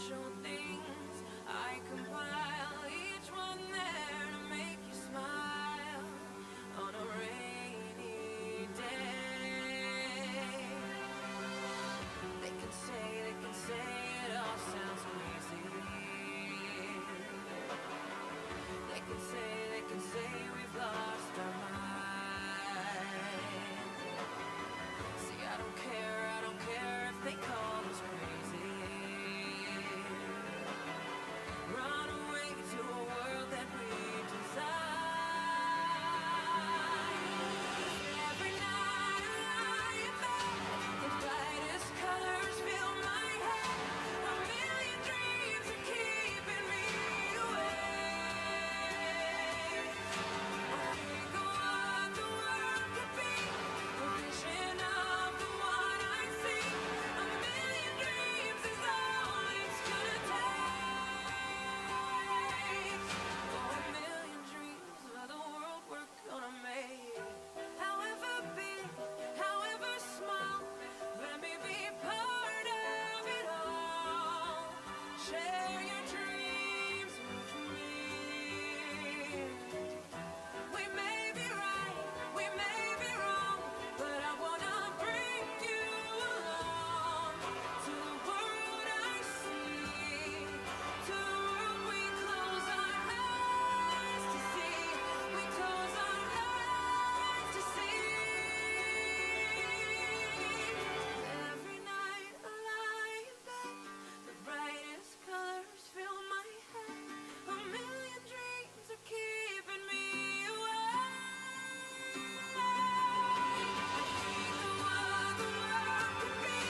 special things I compile, each one there to make you smile on a rainy day. They can say it all sounds crazy. They can say we've lost our minds. See, I don't care if they call us crazy. Run away to a world that we design. Every night I lie in bed, the brightest colors fill my head. A million dreams are keeping me awake. I think of what the world could be, a vision of the one I see. A million dreams is all it's gonna take. Oh, a million dreams of the world we're gonna make. However big, however small, let me be part of it all. Share your dreams with me. We may be right, we may be wrong, but I wanna bring you along to the world I see, to the world we close our eyes to see, we close our eyes to see. Every night I lie in bed, the brightest colors fill my head. A million dreams are keeping me awake. I think of what the world could be,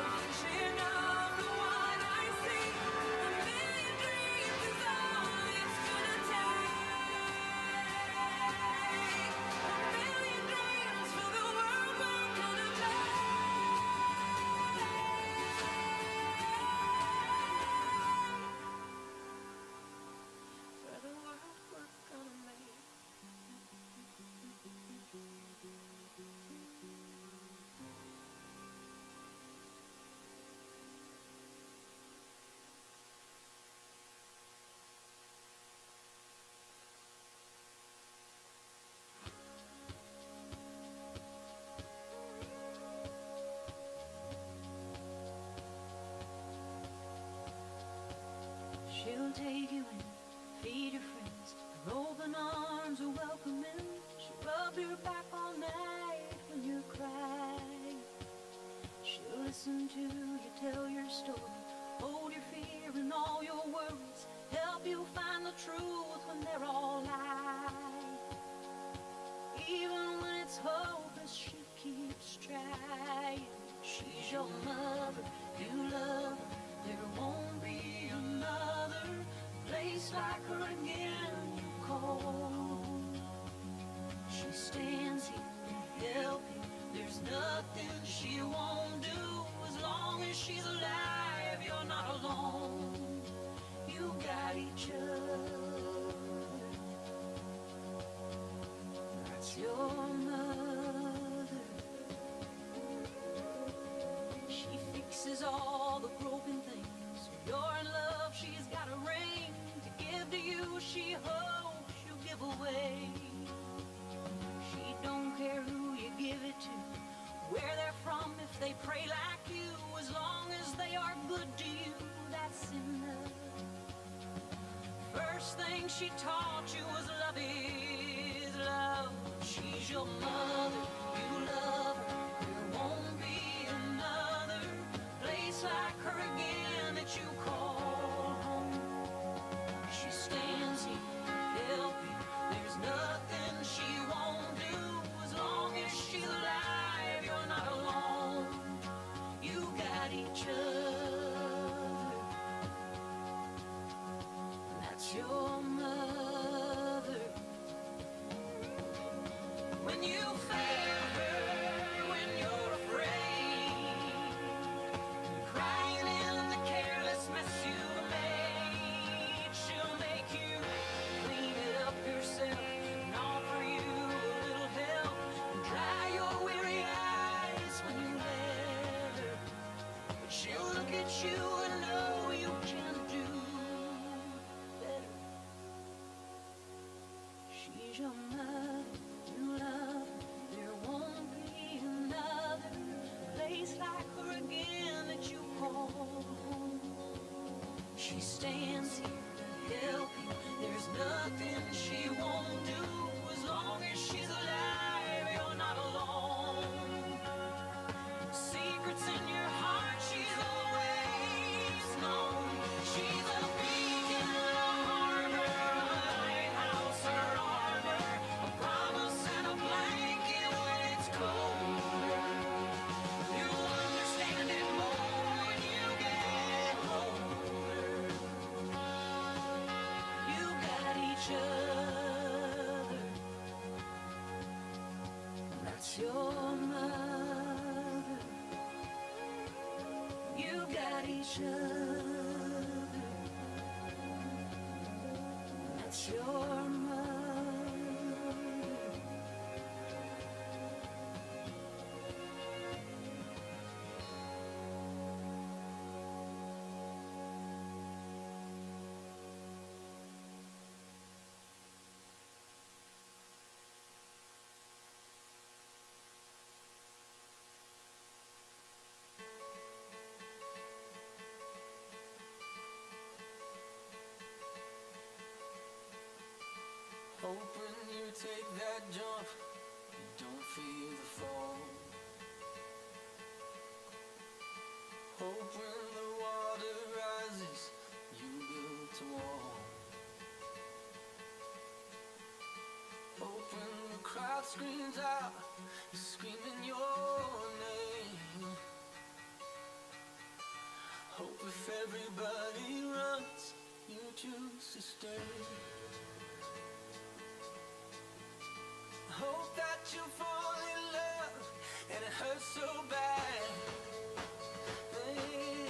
a vision of the one I see. A million dreams is all it's gonna take. A million dreams for the world we're gonna make. For the world we're gonna make. She'll take you in, feed your friends, her open arms are welcoming. She'll rub your back all night when you're crying. She'll listen to you tell your story, hold your fear and all your worries, help you find the truth when they're all lies. Even when it's hopeless, she keeps trying. She's your mother, you love her, there won't be another place like her again you call. She stands here to help you, there's nothing she won't do. As long as she's alive, you're not alone. You got each other. That's your mother. She fixes all the broken things. You're in love, she's got a ring to give to you. She hopes you'll give away. She don't care who you give it to, where they're from, if they pray like you. As long as they are good to you, that's enough. First thing she taught you was love is love. She's your mother, you love her, there won't be another place like her again that you call home. She stands here to help you, there's nothing she won't do. As long as she's alive, you're not alone. You got each other. That's your mother. When you fail She stands here to help you. There's nothing she won't do. As long as she's alive, you're not alone. Secrets in your heart, she's always known. She's a beacon, a harbor, a lighthouse, her armor, a promise and a blanket when it's colder. You'll understand it more when you get older. You got each other. That's your mother. You got each other. That's your mother. Hope when you take that jump, you don't feel the fall. Hope when the water rises, you build a wall. Hope when the crowd screams out, you're screaming your name. Hope if everybody runs, you choose to stay. Hope that you fall in love and it hurts so bad. Hey,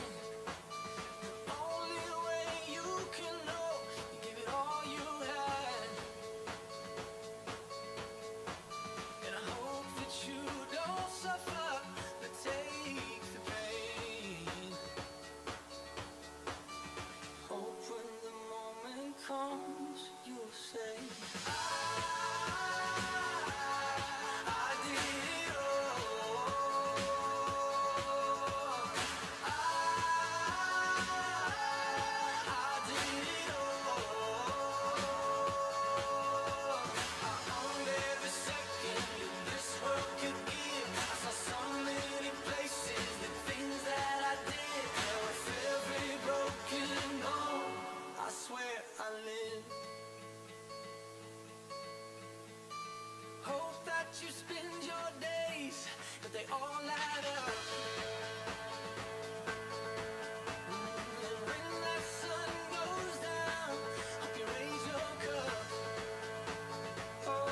the only way you can know, you give it all you had. And I hope that you don't suffer, but take the pain. Hope when the moment comes, you'll say, you spend your days, but they all add up. And when that sun goes down, hope you raise your cup. Oh,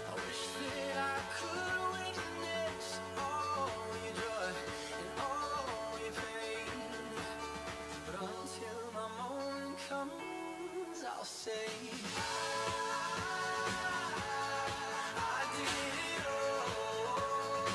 I wish that I could witness all your joy and all your pain. But until my moment comes, I'll say, I did it all.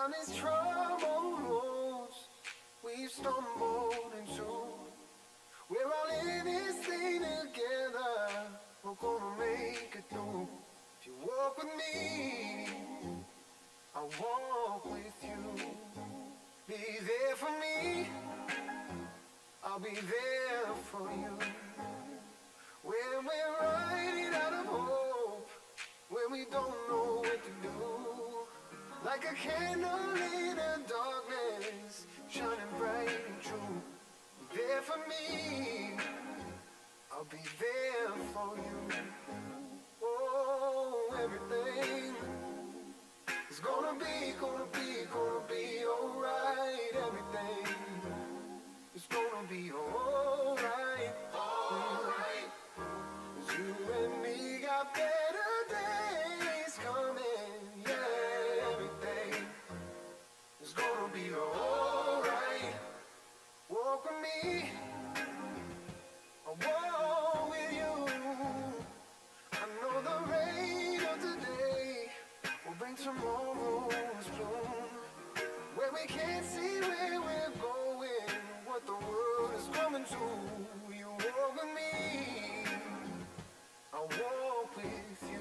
down these troubled roads we've stumbled into. We're all in this thing together. We're gonna make it through. If you walk with me, I'll walk with you. Be there for me, I'll be there for you. When we're running out of hope, when we don't know what to do, like a candle in the darkness, shining bright and true. Be there for me, I'll be there for you. Oh, everything is gonna be alright. Everything is gonna be alright. Alright. 'Cause you and me got better days coming. Yeah, everything is gonna be alright. Walk with me, I'll walk with you. I know the rain of today will bring tomorrow's bloom. Where we can't see where we're going, what the world is coming to. You walk with me, I'll walk with you.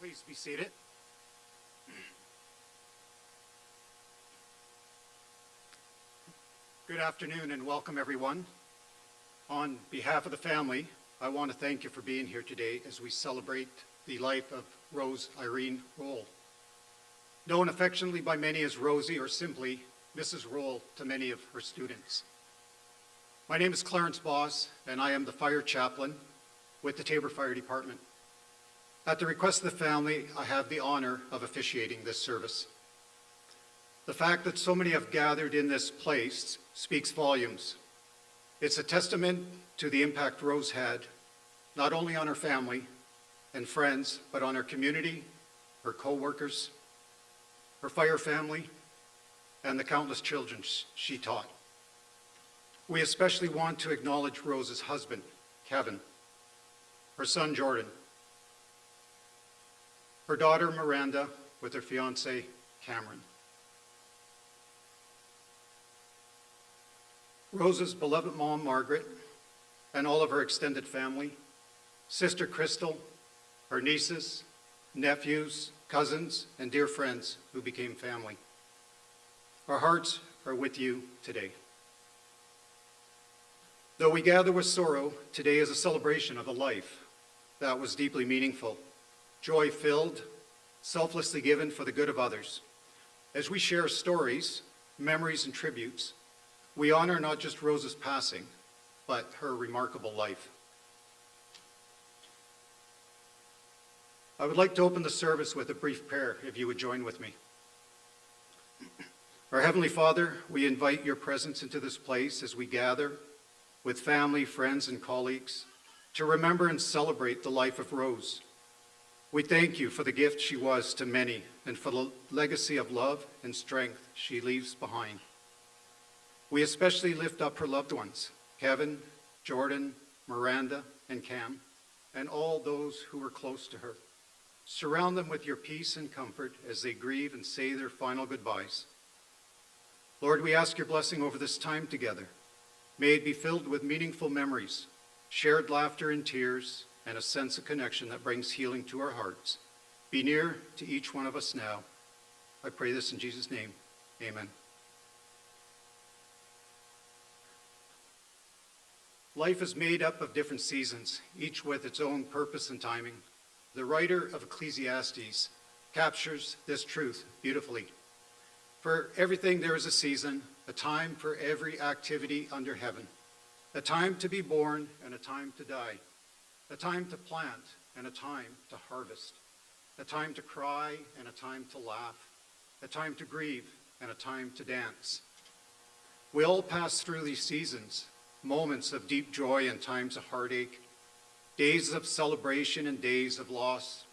Please be seated. Good afternoon and welcome everyone. On behalf of the family, I want to thank you for being here today as we celebrate the life of Rose Irene Roll. Known affectionately by many as Rosie or simply Mrs. Roll to many of her students. My name is Clarence Boss and I am the fire chaplain with the Taber Fire Department. At the request of the family, I have the honor of officiating this service. The fact that so many have gathered in this place speaks volumes. It's a testament to the impact Rose had, not only on her family and friends, but on her community, her co-workers, her fire family, and the countless children she taught. We especially want to acknowledge Rose's husband, Kevin, her son, Jordan, her daughter, Miranda, with her fiancé, Cameron. Rose's beloved mom, Margaret, and all of her extended family, sister Crystal, her nieces, nephews, cousins, and dear friends who became family. Our hearts are with you today. Though we gather with sorrow, today is a celebration of a life that was deeply meaningful, joy-filled, selflessly given for the good of others. As we share stories, memories, and tributes, we honor not just Rose's passing, but her remarkable life. I would like to open the service with a brief prayer, if you would join with me. Our Heavenly Father, we invite your presence into this place as we gather with family, friends, and colleagues to remember and celebrate the life of Rose. We thank you for the gift she was to many and for the legacy of love and strength she leaves behind. We especially lift up her loved ones, Kevin, Jordan, Miranda, and Cam, and all those who were close to her. Surround them with your peace and comfort as they grieve and say their final goodbyes. Lord, we ask your blessing over this time together. May it be filled with meaningful memories, shared laughter and tears, and a sense of connection that brings healing to our hearts. Be near to each one of us now. I pray this in Jesus' name. Amen. Life is made up of different seasons, each with its own purpose and timing. The writer of Ecclesiastes captures this truth beautifully. For everything there is a season, a time for every activity under heaven, a time to be born and a time to die, a time to plant and a time to harvest, a time to cry and a time to laugh, a time to grieve and a time to dance. We all pass through these seasons, moments of deep joy and times of heartache, days of celebration and days of loss.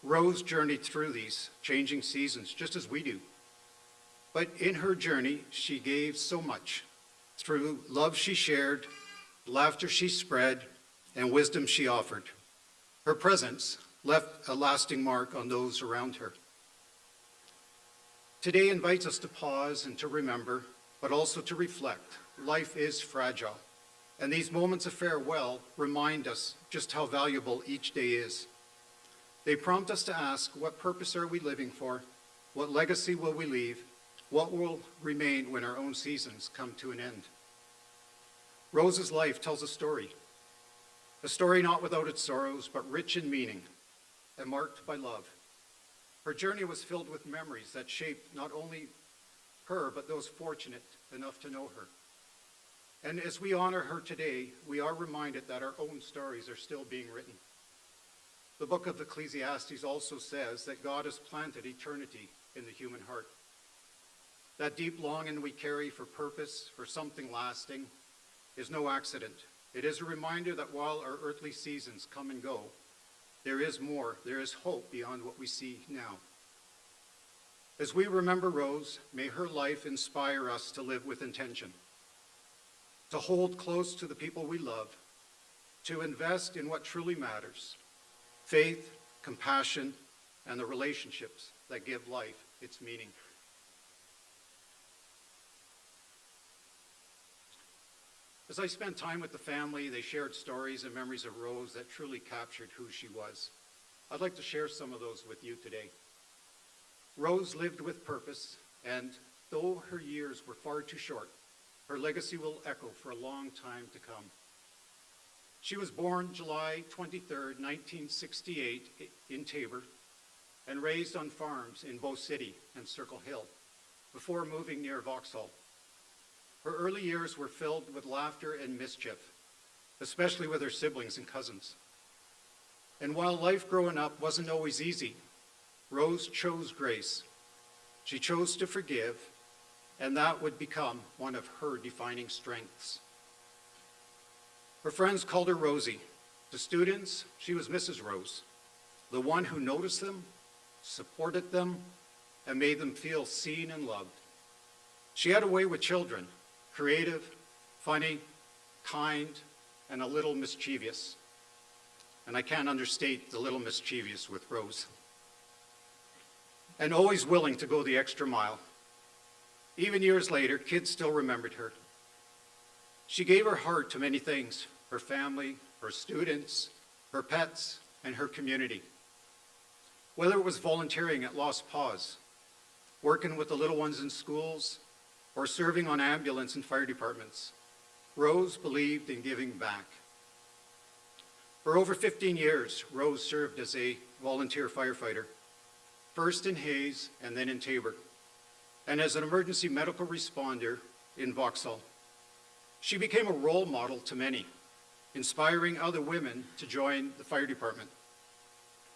Rose journeyed through these changing seasons just as we do. But in her journey, she gave so much. Through love she shared, laughter she spread, and wisdom she offered. Her presence left a lasting mark on those around her. Today invites us to pause and to remember, but also to reflect. Life is fragile, and these moments of farewell remind us just how valuable each day is. They prompt us to ask, what purpose are we living for? What legacy will we leave? What will remain when our own seasons come to an end? Rose's life tells a story not without its sorrows, but rich in meaning and marked by love. Her journey was filled with memories that shaped not only her, but those fortunate enough to know her. And as we honor her today, we are reminded that our own stories are still being written. The book of Ecclesiastes also says that God has planted eternity in the human heart. That deep longing we carry for purpose, for something lasting, is no accident. It is a reminder that while our earthly seasons come and go, there is more, there is hope beyond what we see now. As we remember Rose, may her life inspire us to live with intention, to hold close to the people we love, to invest in what truly matters, faith, compassion, and the relationships that give life its meaning. As I spent time with the family, they shared stories and memories of Rose that truly captured who she was. I'd like to share some of those with you today. Rose lived with purpose, and though her years were far too short, her legacy will echo for a long time to come. She was born July 23rd, 1968 in Tabor, and raised on farms in Bow City and Circle Hill before moving near Vauxhall. Her early years were filled with laughter and mischief, especially with her siblings and cousins. And while life growing up wasn't always easy, Rose chose grace. She chose to forgive, and that would become one of her defining strengths. Her friends called her Rosie. To students, she was Mrs. Rose, the one who noticed them, supported them, and made them feel seen and loved. She had a way with children, creative, funny, kind, and a little mischievous. And I can't understate the little mischievous with Rose. And always willing to go the extra mile. Even years later, kids still remembered her. She gave her heart to many things: her family, her students, her pets, and her community. Whether it was volunteering at Lost Paws, working with the little ones in schools, or serving on ambulance and fire departments, Rose believed in giving back. For over 15 years, Rose served as a volunteer firefighter, first in Hayes and then in Tabor, and as an emergency medical responder in Vauxhall. She became a role model to many, inspiring other women to join the fire department.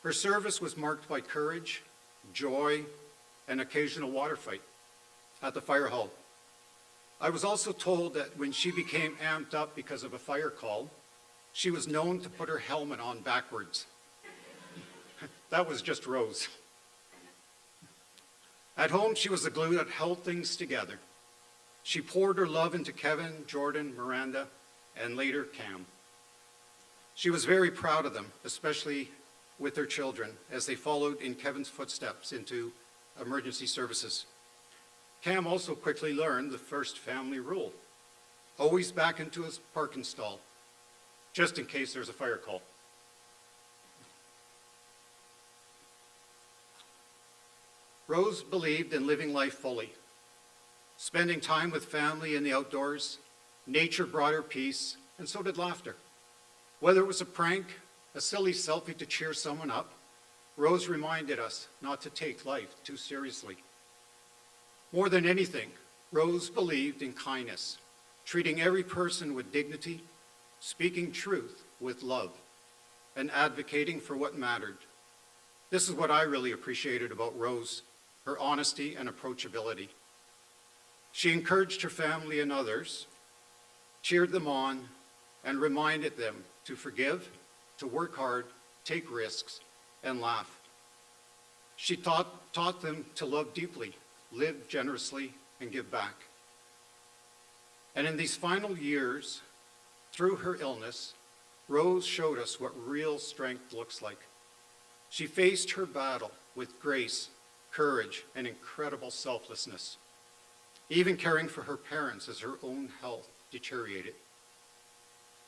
Her service was marked by courage, joy, and occasional water fight at the fire hall. I was also told that when she became amped up because of a fire call, she was known to put her helmet on backwards. That was just Rose. At home, she was the glue that held things together. She poured her love into Kevin, Jordan, Miranda, and later Cam. She was very proud of them, especially with their children, as they followed in Kevin's footsteps into emergency services. Cam also quickly learned the first family rule: always back into his parking stall, just in case there's a fire call. Rose believed in living life fully, spending time with family in the outdoors. Nature brought her peace, and so did laughter. Whether it was a prank, a silly selfie to cheer someone up, Rose reminded us not to take life too seriously. More than anything, Rose believed in kindness, treating every person with dignity, speaking truth with love, and advocating for what mattered. This is what I really appreciated about Rose: her honesty and approachability. She encouraged her family and others, cheered them on, and reminded them to forgive, to work hard, take risks, and laugh. She taught them to love deeply, live generously, and give back. And in these final years, through her illness, Rose showed us what real strength looks like. She faced her battle with grace, courage, and incredible selflessness, even caring for her parents as her own health deteriorated.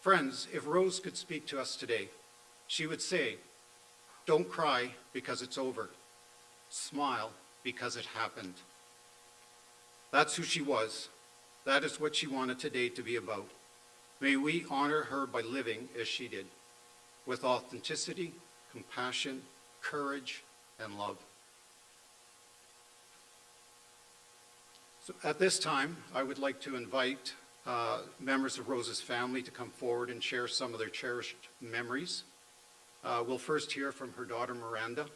Friends, if Rose could speak to us today, she would say, "Don't cry because it's over. Smile because it happened." That's who she was. That is what she wanted today to be about. May we honor her by living as she did, with authenticity, compassion, courage, and love. So at this time, I would like to invite members of Rose's family to come forward and share some of their cherished memories. We'll first hear from her daughter, Miranda,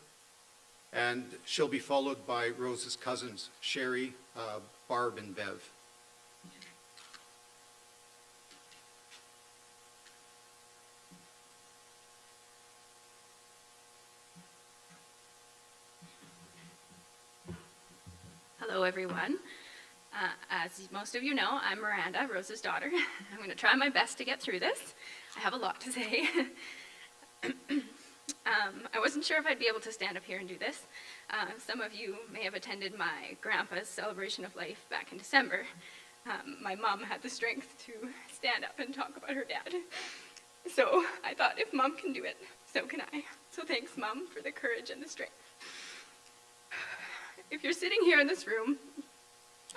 and she'll be followed by Rose's cousins, Sherry, Barb, and Bev. Hello, everyone. As most of you know, I'm Miranda, Rose's daughter. I'm going to try my best to get through this. I have a lot to say. I wasn't sure if I'd be able to stand up here and do this. Some of you may have attended my grandpa's celebration of life back in December. My mom had the strength to stand up and talk about her dad. So I thought, if Mom can do it, so can I. So thanks, Mom, for the courage and the strength. If you're sitting here in this room,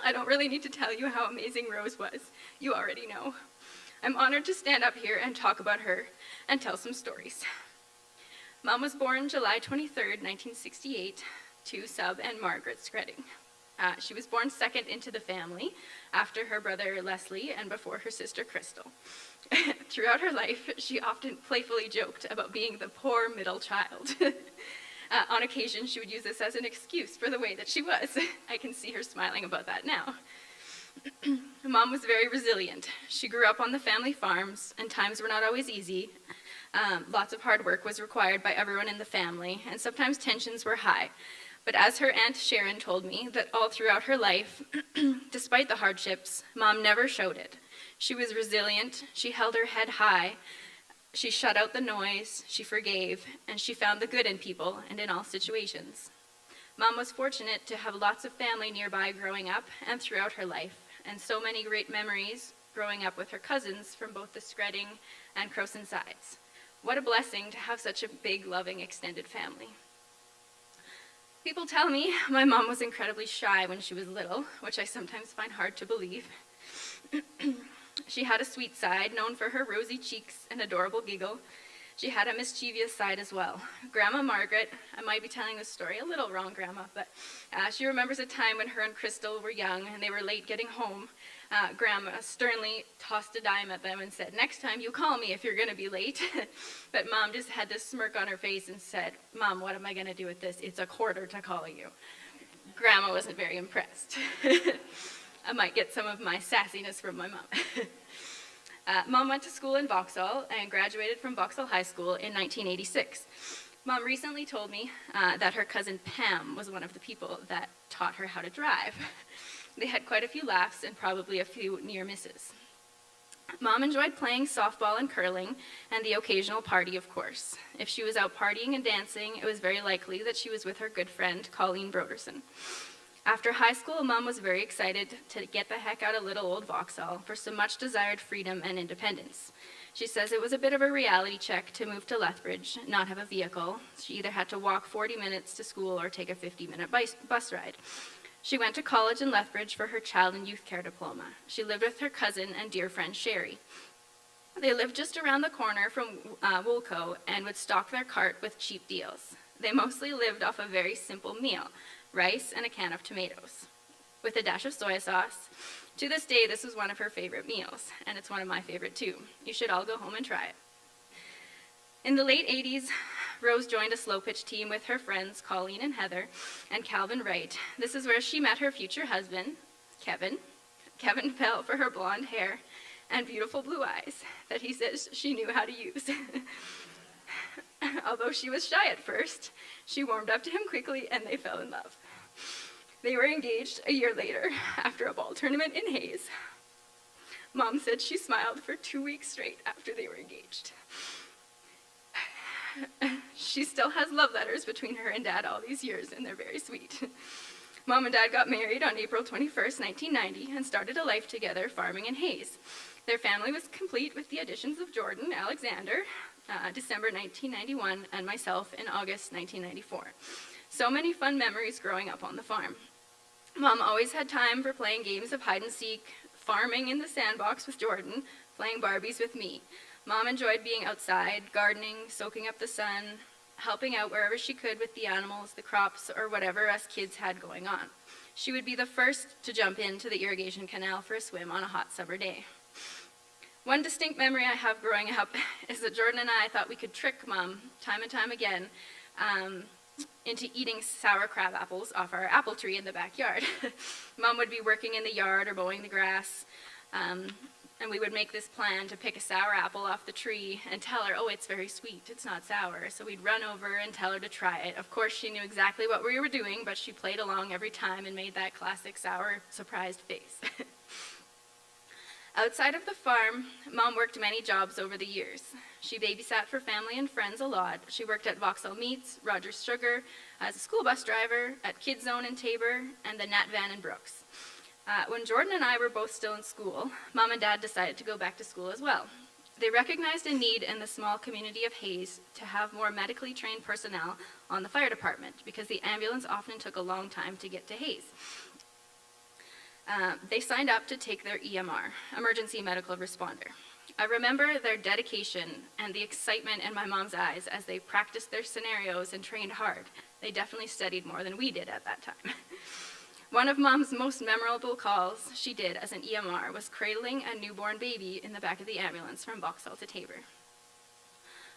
I don't really need to tell you how amazing Rose was. You already know. I'm honored to stand up here and talk about her and tell some stories. Mom was born July 23rd, 1968, to Sub and Margaret Skretting. She was born second into the family, after her brother Leslie and before her sister Crystal. Throughout her life, she often playfully joked about being the poor middle child. On occasion, she would use this as an excuse for the way that she was. I can see her smiling about that now. Mom was very resilient. She grew up on the family farms, and times were not always easy. Lots of hard work was required by everyone in the family, and sometimes tensions were high. But as her Aunt Sharon told me, that all throughout her life, despite the hardships, Mom never showed it. She was resilient, she held her head high, she shut out the noise, she forgave, and she found the good in people and in all situations. Mom was fortunate to have lots of family nearby growing up and throughout her life, and so many great memories growing up with her cousins from both the Skredding and Crowson sides. What a blessing to have such a big, loving, extended family. People tell me my mom was incredibly shy when she was little, which I sometimes find hard to believe. She had a sweet side, known for her rosy cheeks and adorable giggle. She had a mischievous side as well. Grandma Margaret, I might be telling this story a little wrong, Grandma, but she remembers a time when her and Crystal were young and they were late getting home. Grandma sternly tossed a dime at them and said, "Next time you call me if you're going to be late." But Mom just had this smirk on her face and said, "Mom, what am I going to do with this? It's a quarter to call you." Grandma wasn't very impressed. I might get some of my sassiness from my mom. Mom went to school in Vauxhall and graduated from Vauxhall High School in 1986. Mom recently told me that her cousin Pam was one of the people that taught her how to drive. They had quite a few laughs and probably a few near misses. Mom enjoyed playing softball and curling and the occasional party, of course. If she was out partying and dancing, it was very likely that she was with her good friend, Colleen Broderson. After high school, Mom was very excited to get the heck out of little old Vauxhall for some much-desired freedom and independence. She says it was a bit of a reality check to move to Lethbridge, not have a vehicle. She either had to walk 40 minutes to school or take a 50-minute bus ride. She went to college in Lethbridge for her child and youth care diploma. She lived with her cousin and dear friend Sherry. They lived just around the corner from Woolco and would stock their cart with cheap deals. They mostly lived off a very simple meal: rice and a can of tomatoes, with a dash of soy sauce. To this day, this is one of her favorite meals, and it's one of my favorite too. You should all go home and try it. In the late 80s, Rose joined a slow pitch team with her friends Colleen and Heather and Calvin Wright. This is where she met her future husband, Kevin. Kevin fell for her blonde hair and beautiful blue eyes that he says she knew how to use. Although she was shy at first, she warmed up to him quickly and they fell in love. They were engaged a year later after a ball tournament in Hayes. Mom said she smiled for 2 weeks straight after they were engaged. She still has love letters between her and Dad all these years, and they're very sweet. Mom and Dad got married on April 21st, 1990, and started a life together farming in Hayes. Their family was complete with the additions of Jordan Alexander, December 1991, and myself in August 1994. So many fun memories growing up on the farm. Mom always had time for playing games of hide and seek, farming in the sandbox with Jordan, playing Barbies with me. Mom enjoyed being outside, gardening, soaking up the sun, helping out wherever she could with the animals, the crops, or whatever us kids had going on. She would be the first to jump into the irrigation canal for a swim on a hot summer day. One distinct memory I have growing up is that Jordan and I thought we could trick Mom time and time again into eating sour crab apples off our apple tree in the backyard. Mom would be working in the yard or mowing the grass, and we would make this plan to pick a sour apple off the tree and tell her, "Oh, it's very sweet, it's not sour." So we'd run over and tell her to try it. Of course, she knew exactly what we were doing, but she played along every time and made that classic sour, surprised face. Outside of the farm, Mom worked many jobs over the years. She babysat for family and friends a lot. She worked at Vauxhall Meats, Rogers Sugar, as a school bus driver, at Kids Zone in Tabor, and the Nat Van in Brooks. When Jordan and I were both still in school, Mom and Dad decided to go back to school as well. They recognized a need in the small community of Hayes to have more medically trained personnel on the fire department because the ambulance often took a long time to get to Hayes. They signed up to take their EMR, Emergency Medical Responder. I remember their dedication and the excitement in my mom's eyes as they practiced their scenarios and trained hard. They definitely studied more than we did at that time. One of Mom's most memorable calls she did as an EMR was cradling a newborn baby in the back of the ambulance from Vauxhall to Tabor.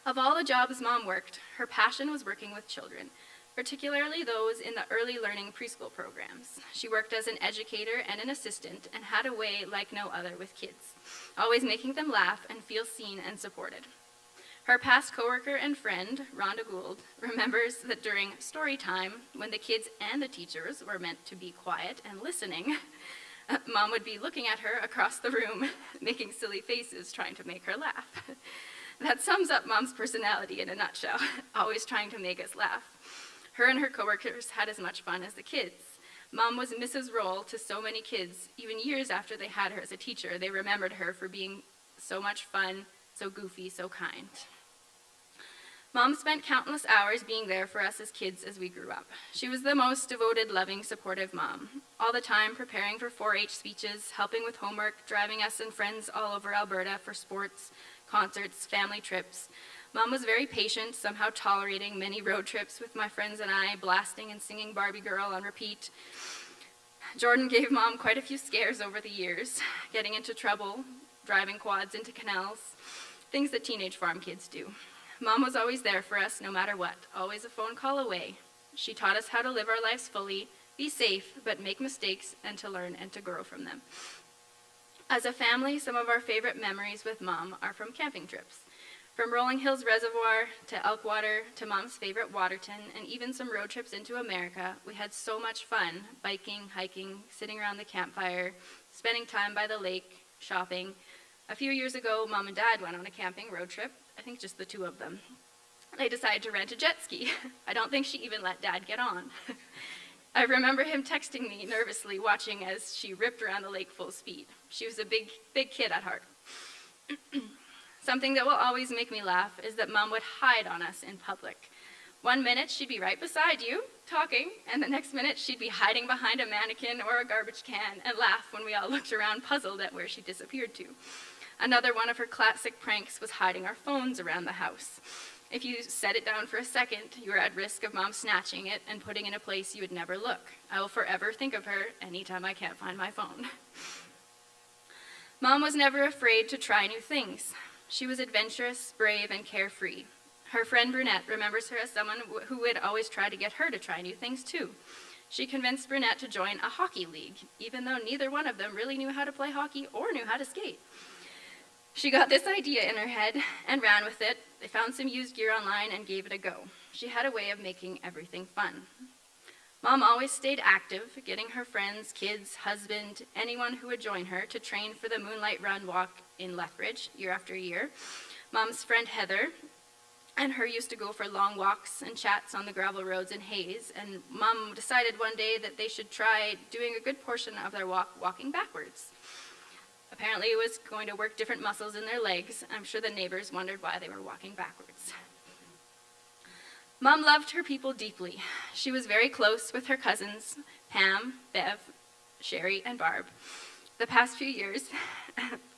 Of all the jobs Mom worked, her passion was working with children, particularly those in the early learning preschool programs. She worked as an educator and an assistant and had a way like no other with kids, always making them laugh and feel seen and supported. Her past coworker and friend, Rhonda Gould, remembers that during story time, when the kids and the teachers were meant to be quiet and listening, Mom would be looking at her across the room, making silly faces, trying to make her laugh. That sums up Mom's personality in a nutshell, always trying to make us laugh. Her and her coworkers had as much fun as the kids. Mom was Mrs. Roll to so many kids. Even years after they had her as a teacher, they remembered her for being so much fun, so goofy, so kind. Mom spent countless hours being there for us as kids as we grew up. She was the most devoted, loving, supportive mom, all the time preparing for 4-H speeches, helping with homework, driving us and friends all over Alberta for sports, concerts, family trips. Mom was very patient, somehow tolerating many road trips with my friends and I, blasting and singing Barbie Girl on repeat. Jordan gave Mom quite a few scares over the years, getting into trouble, driving quads into canals, things that teenage farm kids do. Mom was always there for us no matter what, always a phone call away. She taught us how to live our lives fully, be safe, but make mistakes and to learn and to grow from them. As a family, some of our favorite memories with Mom are from camping trips. From Rolling Hills Reservoir to Elkwater to Mom's favorite Waterton and even some road trips into America, we had so much fun biking, hiking, sitting around the campfire, spending time by the lake, shopping. A few years ago, Mom and Dad went on a camping road trip, I think just the two of them. They decided to rent a jet ski. I don't think she even let Dad get on. I remember him texting me nervously, watching as she ripped around the lake full speed. She was a big kid at heart. Something that will always make me laugh is that Mom would hide on us in public. One minute she'd be right beside you, talking, and the next minute she'd be hiding behind a mannequin or a garbage can and laugh when we all looked around puzzled at where she disappeared to. Another one of her classic pranks was hiding our phones around the house. If you set it down for a second, you were at risk of Mom snatching it and putting it in a place you would never look. I will forever think of her anytime I can't find my phone. Mom was never afraid to try new things. She was adventurous, brave, and carefree. Her friend Brunette remembers her as someone who would always try to get her to try new things too. She convinced Brunette to join a hockey league, even though neither one of them really knew how to play hockey or knew how to skate. She got this idea in her head and ran with it. They found some used gear online and gave it a go. She had a way of making everything fun. Mom always stayed active, getting her friends, kids, husband, anyone who would join her to train for the Moonlight Run walk in Lethbridge year after year. Mom's friend Heather and her used to go for long walks and chats on the gravel roads in Hayes, and Mom decided one day that they should try doing a good portion of their walk walking backwards. Apparently it was going to work different muscles in their legs. I'm sure the neighbors wondered why they were walking backwards. Mom loved her people deeply. She was very close with her cousins, Pam, Bev, Sherry, and Barb. The past few years,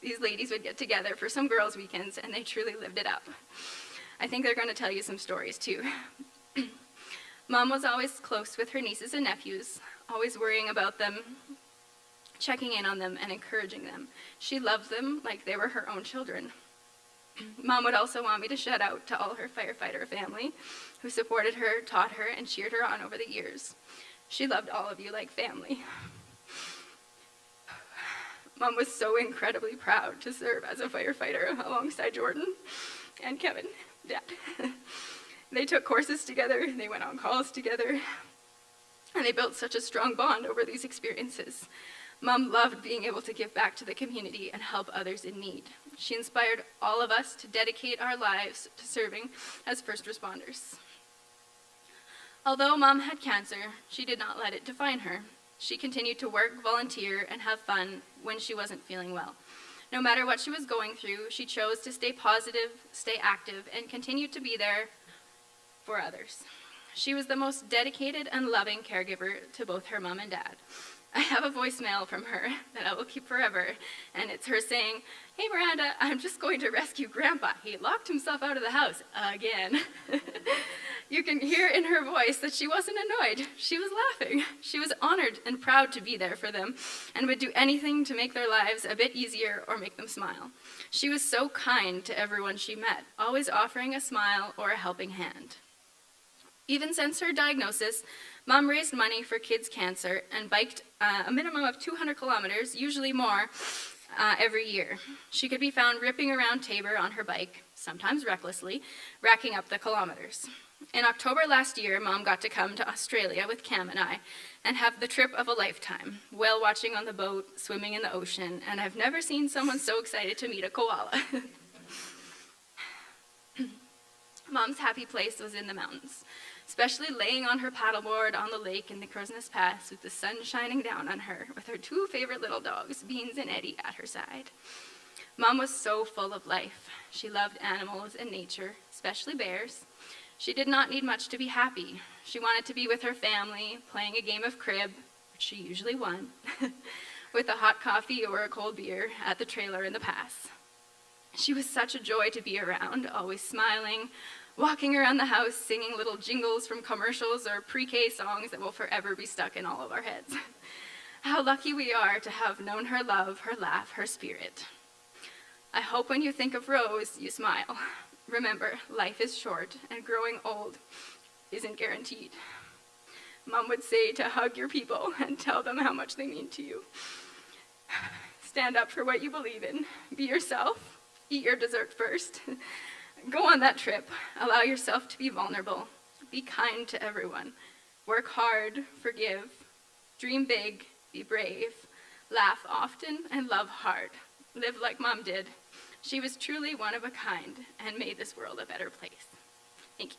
these ladies would get together for some girls' weekends, and they truly lived it up. I think they're going to tell you some stories, too. Mom was always close with her nieces and nephews, always worrying about them, checking in on them, and encouraging them. She loved them like they were her own children. Mom would also want me to shout out to all her firefighter family who supported her, taught her, and cheered her on over the years. She loved all of you like family. Mom was so incredibly proud to serve as a firefighter alongside Jordan and Kevin, Dad. They took courses together, they went on calls together, and they built such a strong bond over these experiences. Mom loved being able to give back to the community and help others in need. She inspired all of us to dedicate our lives to serving as first responders. Although Mom had cancer, she did not let it define her. She continued to work, volunteer, and have fun when she wasn't feeling well. No matter what she was going through, she chose to stay positive, stay active, and continue to be there for others. She was the most dedicated and loving caregiver to both her mom and dad. I have a voicemail from her that I will keep forever, and it's her saying, "Hey Miranda, I'm just going to rescue Grandpa. He locked himself out of the house again." You can hear in her voice that she wasn't annoyed. She was laughing. She was honored and proud to be there for them and would do anything to make their lives a bit easier or make them smile. She was so kind to everyone she met, always offering a smile or a helping hand. Even since her diagnosis, Mom raised money for kids' cancer and biked a minimum of 200 kilometers, usually more, every year. She could be found ripping around Tabor on her bike, sometimes recklessly, racking up the kilometers. In October last year, Mom got to come to Australia with Cam and I and have the trip of a lifetime, whale watching on the boat, swimming in the ocean, and I've never seen someone so excited to meet a koala. Mom's happy place was in the mountains. especially laying on her paddleboard on the lake in the Crowsnest Pass with the sun shining down on her, with her two favorite little dogs, Beans and Eddie, at her side. Mom was so full of life. She loved animals and nature, especially bears. She did not need much to be happy. She wanted to be with her family, playing a game of crib, which she usually won, with a hot coffee or a cold beer at the trailer in the pass. She was such a joy to be around, always smiling, walking around the house singing little jingles from commercials or pre-K songs that will forever be stuck in all of our heads. How lucky we are to have known her love, her laugh, her spirit. I hope when you think of Rose, you smile. Remember, life is short and growing old isn't guaranteed. Mom would say to hug your people and tell them how much they mean to you. Stand up for what you believe in. Be yourself. Eat your dessert first. Go on that trip. Allow yourself to be vulnerable. Be kind to everyone. Work hard. Forgive. Dream big. Be brave. Laugh often and love hard. Live like Mom did. She was truly one of a kind and made this world a better place. Thank you.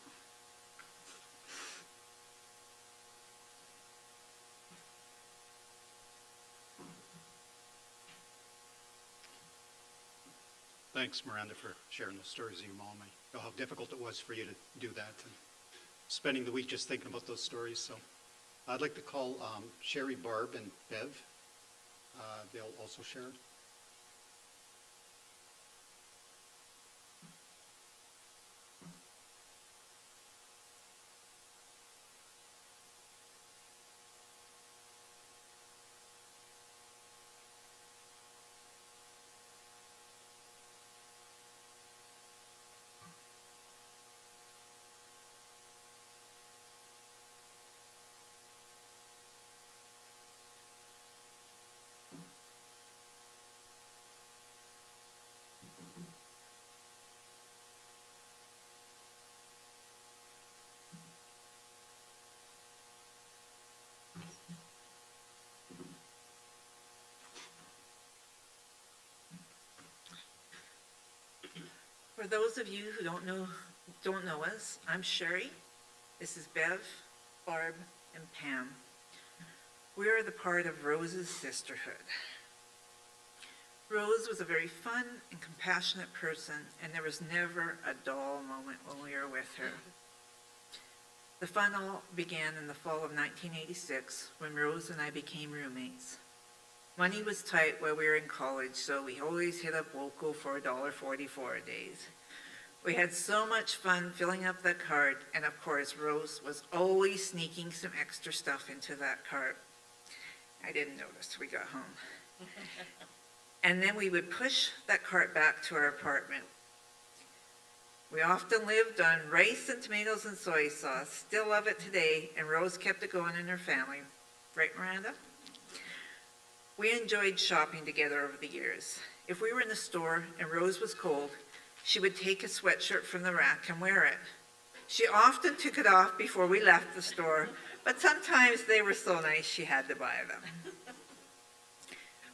Thanks, Miranda, for sharing those stories of your mom. I know how difficult it was for you to do that and spending the week just thinking about those stories. So I'd like to call Sherry, Barb, and Bev. They'll also share. For those of you who don't know us, I'm Sherry. This is Bev, Barb, and Pam. We are the part of Rose's sisterhood. Rose was a very fun and compassionate person, and there was never a dull moment when we were with her. The fun all began in the fall of 1986 when Rose and I became roommates. Money was tight while we were in college, so we always hit up Woco for $1.44 a day. We had so much fun filling up that cart, and of course, Rose was always sneaking some extra stuff into that cart. I didn't notice till we got home. And then we would push that cart back to our apartment. We often lived on rice and tomatoes and soy sauce. Still love it today, and Rose kept it going in her family. Right, Miranda? We enjoyed shopping together over the years. If we were in the store and Rose was cold, she would take a sweatshirt from the rack and wear it. She often took it off before we left the store, but sometimes they were so nice she had to buy them.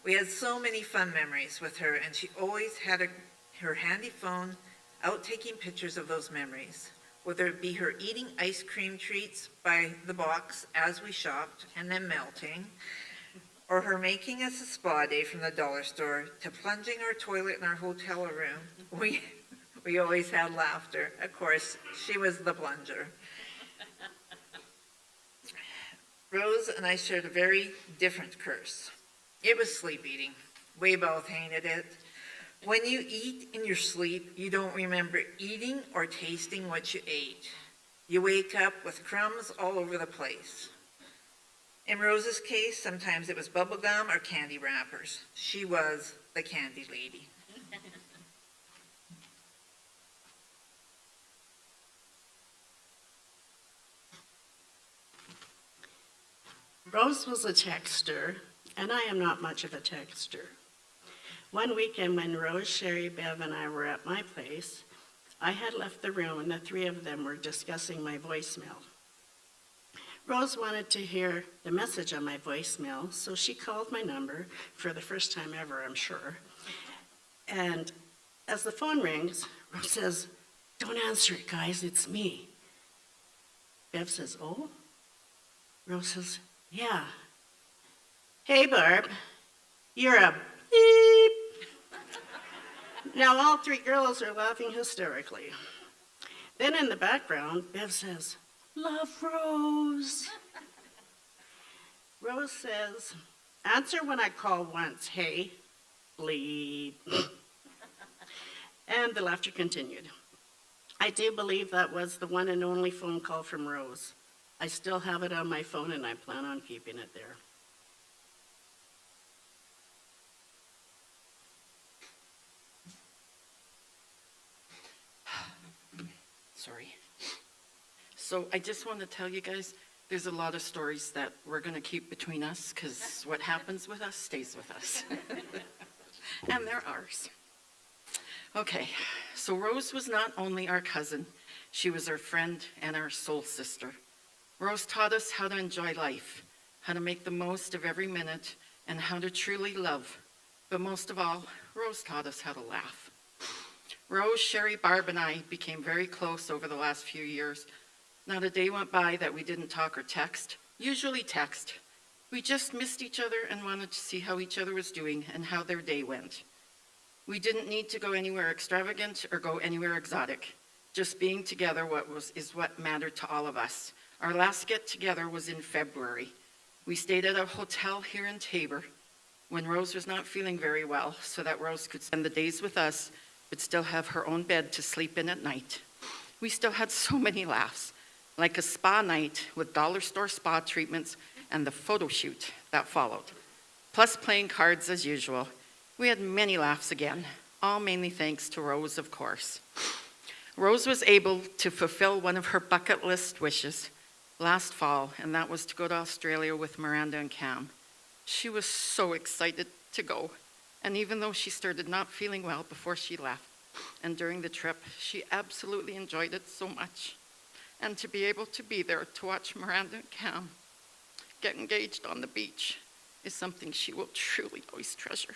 We had so many fun memories with her, and she always had her handy phone out taking pictures of those memories, whether it be her eating ice cream treats by the box as we shopped and then melting, or her making us a spa day from the dollar store to plunging our toilet in our hotel room. We always had laughter. Of course, she was the plunger. Rose and I shared a very different curse. It was sleep eating. We both hated it. When you eat in your sleep, you don't remember eating or tasting what you ate. You wake up with crumbs all over the place. In Rose's case, sometimes it was bubble gum or candy wrappers. She was the candy lady. Rose was a texter, and I am not much of a texter. One weekend when Rose, Sherry, Bev, and I were at my place, I had left the room and the three of them were discussing my voicemail. Rose wanted to hear the message on my voicemail, so she called my number for the first time ever, I'm sure. And as the phone rings, Rose says, "Don't answer it, guys, it's me." Bev says, oh? Rose says, yeah. Hey, Barb, you're a beep. Now all three girls are laughing hysterically. Then in the background, Bev says, love Rose. Rose says, answer when I call once, hey, bleep. And the laughter continued. I do believe that was the one and only phone call from Rose. I still have it on my phone and I plan on keeping it there. Sorry. So I just want to tell you guys, there's a lot of stories that we're going to keep between us because what happens with us stays with us. And they're ours. Okay, so Rose was not only our cousin, she was our friend and our soul sister. Rose taught us how to enjoy life, how to make the most of every minute, and how to truly love. But most of all, Rose taught us how to laugh. Rose, Sherry, Barb, and I became very close over the last few years. Not a day went by that we didn't talk or text, usually text. We just missed each other and wanted to see how each other was doing and how their day went. We didn't need to go anywhere extravagant or go anywhere exotic. Just being together is what mattered to all of us. Our last get-together was in February. We stayed at a hotel here in Tabor when Rose was not feeling very well so that Rose could spend the days with us but still have her own bed to sleep in at night. We still had so many laughs, like a spa night with dollar store spa treatments and the photo shoot that followed, plus playing cards as usual. We had many laughs again, all mainly thanks to Rose, of course. Rose was able to fulfill one of her bucket list wishes last fall, and that was to go to Australia with Miranda and Cam. She was so excited to go, and even though she started not feeling well before she left, and during the trip, she absolutely enjoyed it so much. And to be able to be there to watch Miranda and Cam get engaged on the beach is something she will truly always treasure.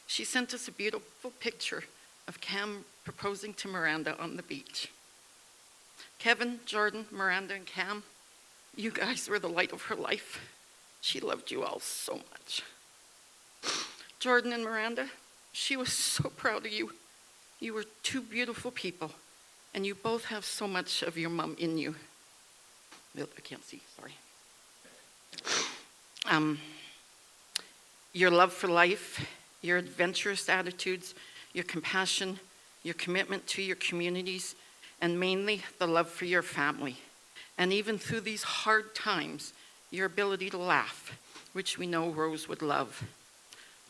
She sent us a beautiful picture of Cam proposing to Miranda on the beach. Kevin, Jordan, Miranda, and Cam, you guys were the light of her life. She loved you all so much. Jordan and Miranda, she was so proud of you. You were two beautiful people, and you both have so much of your mom in you. I can't see, sorry. Your love for life, your adventurous attitudes, your compassion, your commitment to your communities, and mainly the love for your family. And even through these hard times, your ability to laugh, which we know Rose would love.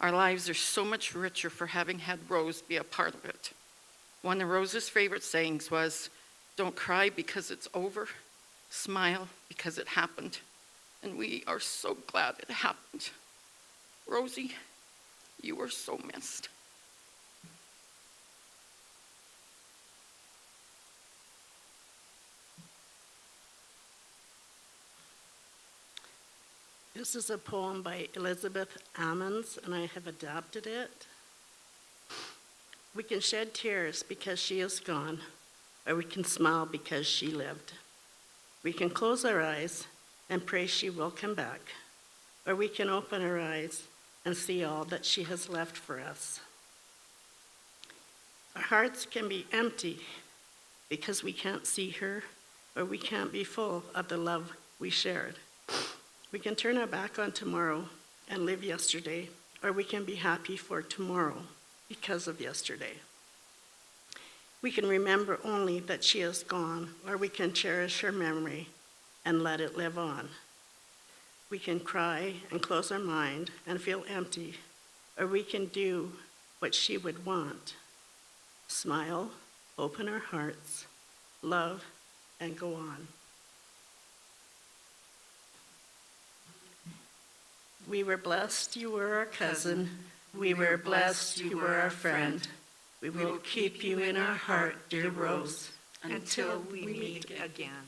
Our lives are so much richer for having had Rose be a part of it. One of Rose's favorite sayings was, don't cry because it's over, smile because it happened. And we are so glad it happened. Rosie, you were so missed. This is a poem by Elizabeth Ammons, and I have adapted it. We can shed tears because she is gone, or we can smile because she lived. We can close our eyes and pray she will come back, or we can open our eyes and see all that she has left for us. Our hearts can be empty because we can't see her, or we can't be full of the love we shared. We can turn our back on tomorrow and live yesterday, or we can be happy for tomorrow because of yesterday. We can remember only that she is gone, or we can cherish her memory and let it live on. We can cry and close our mind and feel empty, or we can do what she would want. Smile, open our hearts, love, and go on. We were blessed you were our cousin. We were blessed you were our friend. We will keep you in our heart, dear Rose, until we meet again.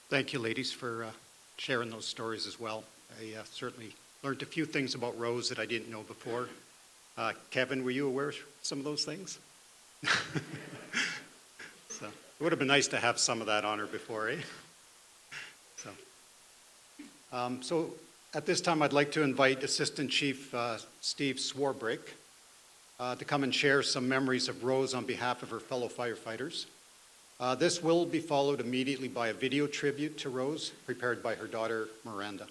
Thank you, ladies, for sharing those stories as well. I certainly learned a few things about Rose that I didn't know before. Kevin, were you aware of some of those things? So it would have been nice to have some of that on her before, eh? So at this time, I'd like to invite Assistant Chief Steve Swarbrick to come and share some memories of Rose on behalf of her fellow firefighters. This will be followed immediately by a video tribute to Rose prepared by her daughter, Miranda.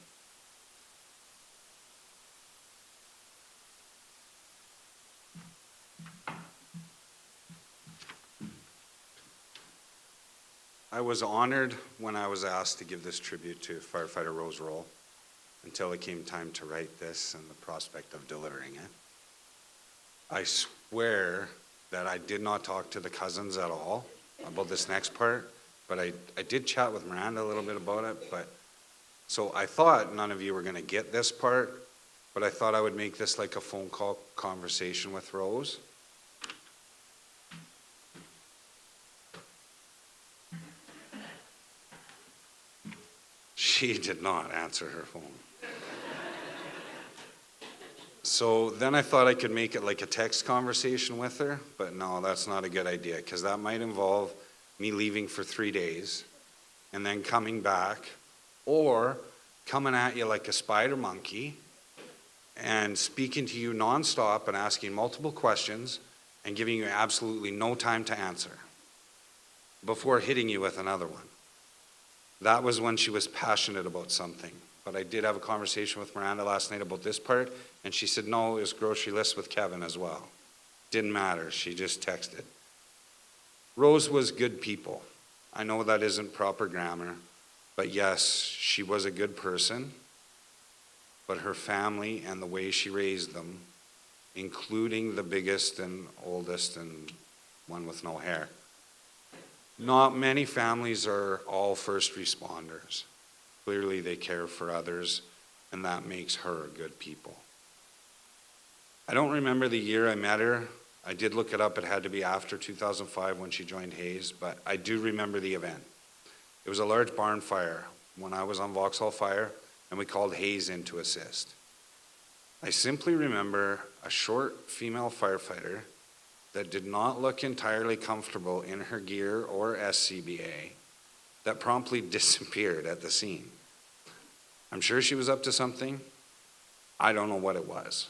I was honored when I was asked to give this tribute to firefighter Rose Roll until it came time to write this and the prospect of delivering it. I swear that I did not talk to the cousins at all about this next part, but I did chat with Miranda a little bit about it. But so I thought none of you were going to get this part, but I thought I would make this like a phone call conversation with Rose. She did not answer her phone. So then I thought I could make it like a text conversation with her, but no, that's not a good idea, because that might involve me leaving for 3 days and then coming back, or coming at you like a spider monkey and speaking to you nonstop and asking multiple questions and giving you absolutely no time to answer before hitting you with another one. That was when she was passionate about something. But I did have a conversation with Miranda last night about this part, and she said, no, it was grocery list with Kevin as well. Didn't matter, she just texted. Rose was good people. I know that isn't proper grammar, but yes, she was a good person, but her family and the way she raised them, including the biggest and oldest and one with no hair. Not many families are all first responders. Clearly they care for others, and that makes her good people. I don't remember the year I met her. I did look it up. It had to be after 2005 when she joined Hayes, but I do remember the event. It was a large barn fire when I was on Vauxhall Fire, and we called Hayes in to assist. I simply remember a short female firefighter that did not look entirely comfortable in her gear or SCBA that promptly disappeared at the scene. I'm sure she was up to something. I don't know what it was,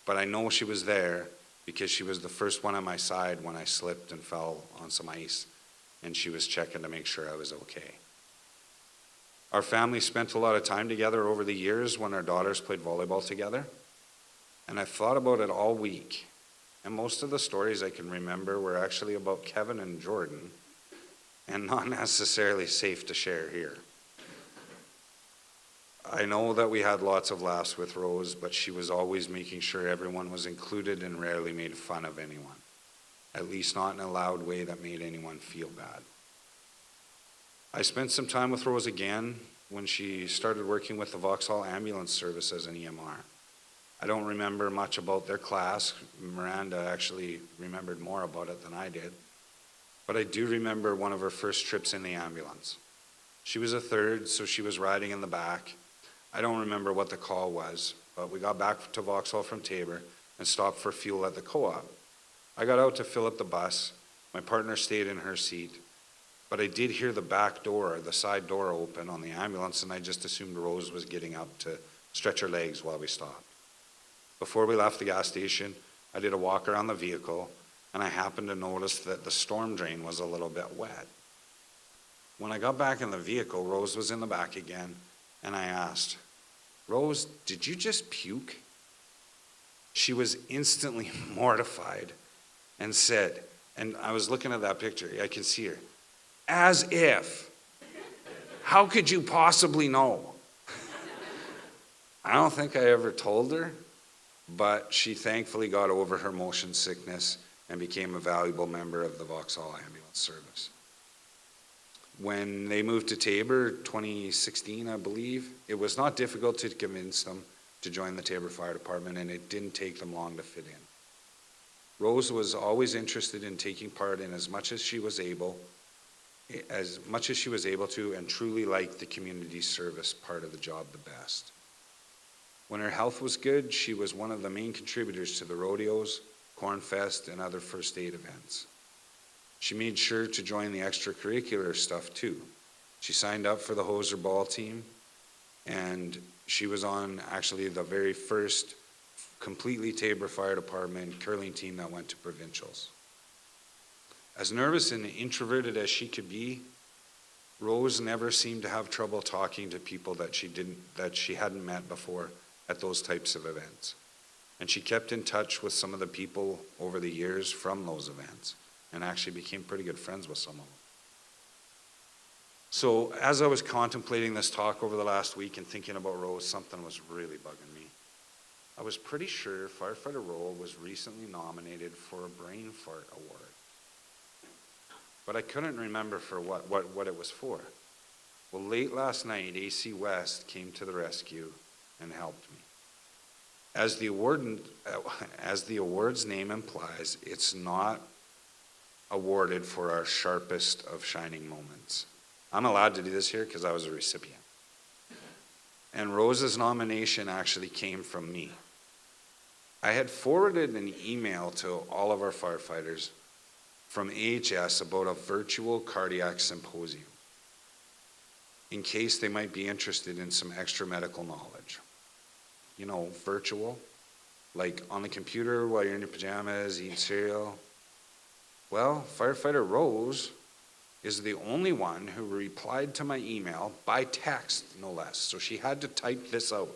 but I know she was there because she was the first one on my side when I slipped and fell on some ice, and she was checking to make sure I was okay. Our family spent a lot of time together over the years when our daughters played volleyball together, and I've thought about it all week. And most of the stories I can remember were actually about Kevin and Jordan, and not necessarily safe to share here. I know that we had lots of laughs with Rose, but she was always making sure everyone was included and rarely made fun of anyone, at least not in a loud way that made anyone feel bad. I spent some time with Rose again when she started working with the Vauxhall Ambulance Service as an EMR. I don't remember much about their class. Miranda actually remembered more about it than I did. But I do remember one of her first trips in the ambulance. She was a third, so she was riding in the back. I don't remember what the call was, but we got back to Vauxhall from Tabor and stopped for fuel at the co-op. I got out to fill up the bus. My partner stayed in her seat, but I did hear the back door, the side door open on the ambulance, and I just assumed Rose was getting up to stretch her legs while we stopped. Before we left the gas station, I did a walk around the vehicle, and I happened to notice that the storm drain was a little bit wet. When I got back in the vehicle, Rose was in the back again, and I asked, Rose, did you just puke? She was instantly mortified and said, and I was looking at that picture, I can see her, as if. How could you possibly know? I don't think I ever told her, but she thankfully got over her motion sickness and became a valuable member of the Vauxhall Ambulance Service. When they moved to Tabor, 2016, I believe, it was not difficult to convince them to join the Tabor Fire Department, and it didn't take them long to fit in. Rose was always interested in taking part in as much as she was able, as much as she was able to, and truly liked the community service part of the job the best. When her health was good, she was one of the main contributors to the rodeos, Corn Fest, and other first aid events. She made sure to join the extracurricular stuff too. She signed up for the Hoser Ball team, and she was on actually the very first completely Tabor Fire Department curling team that went to provincials. As nervous and introverted as she could be, Rose never seemed to have trouble talking to people that she hadn't met before at those types of events. And she kept in touch with some of the people over the years from those events, and actually became pretty good friends with some of them. So as I was contemplating this talk over the last week and thinking about Rose, something was really bugging me. I was pretty sure Firefighter Roll was recently nominated for a Brain Fart Award. But I couldn't remember for what it was for. Well, late last night, AC West came to the rescue and helped me. As the award's name implies, it's not awarded for our sharpest of shining moments. I'm allowed to do this here because I was a recipient. And Rose's nomination actually came from me. I had forwarded an email to all of our firefighters from AHS about a virtual cardiac symposium in case they might be interested in some extra medical knowledge. You know, virtual, like on the computer while you're in your pajamas, eating cereal. Well, Firefighter Rose is the only one who replied to my email by text, no less. So she had to type this out.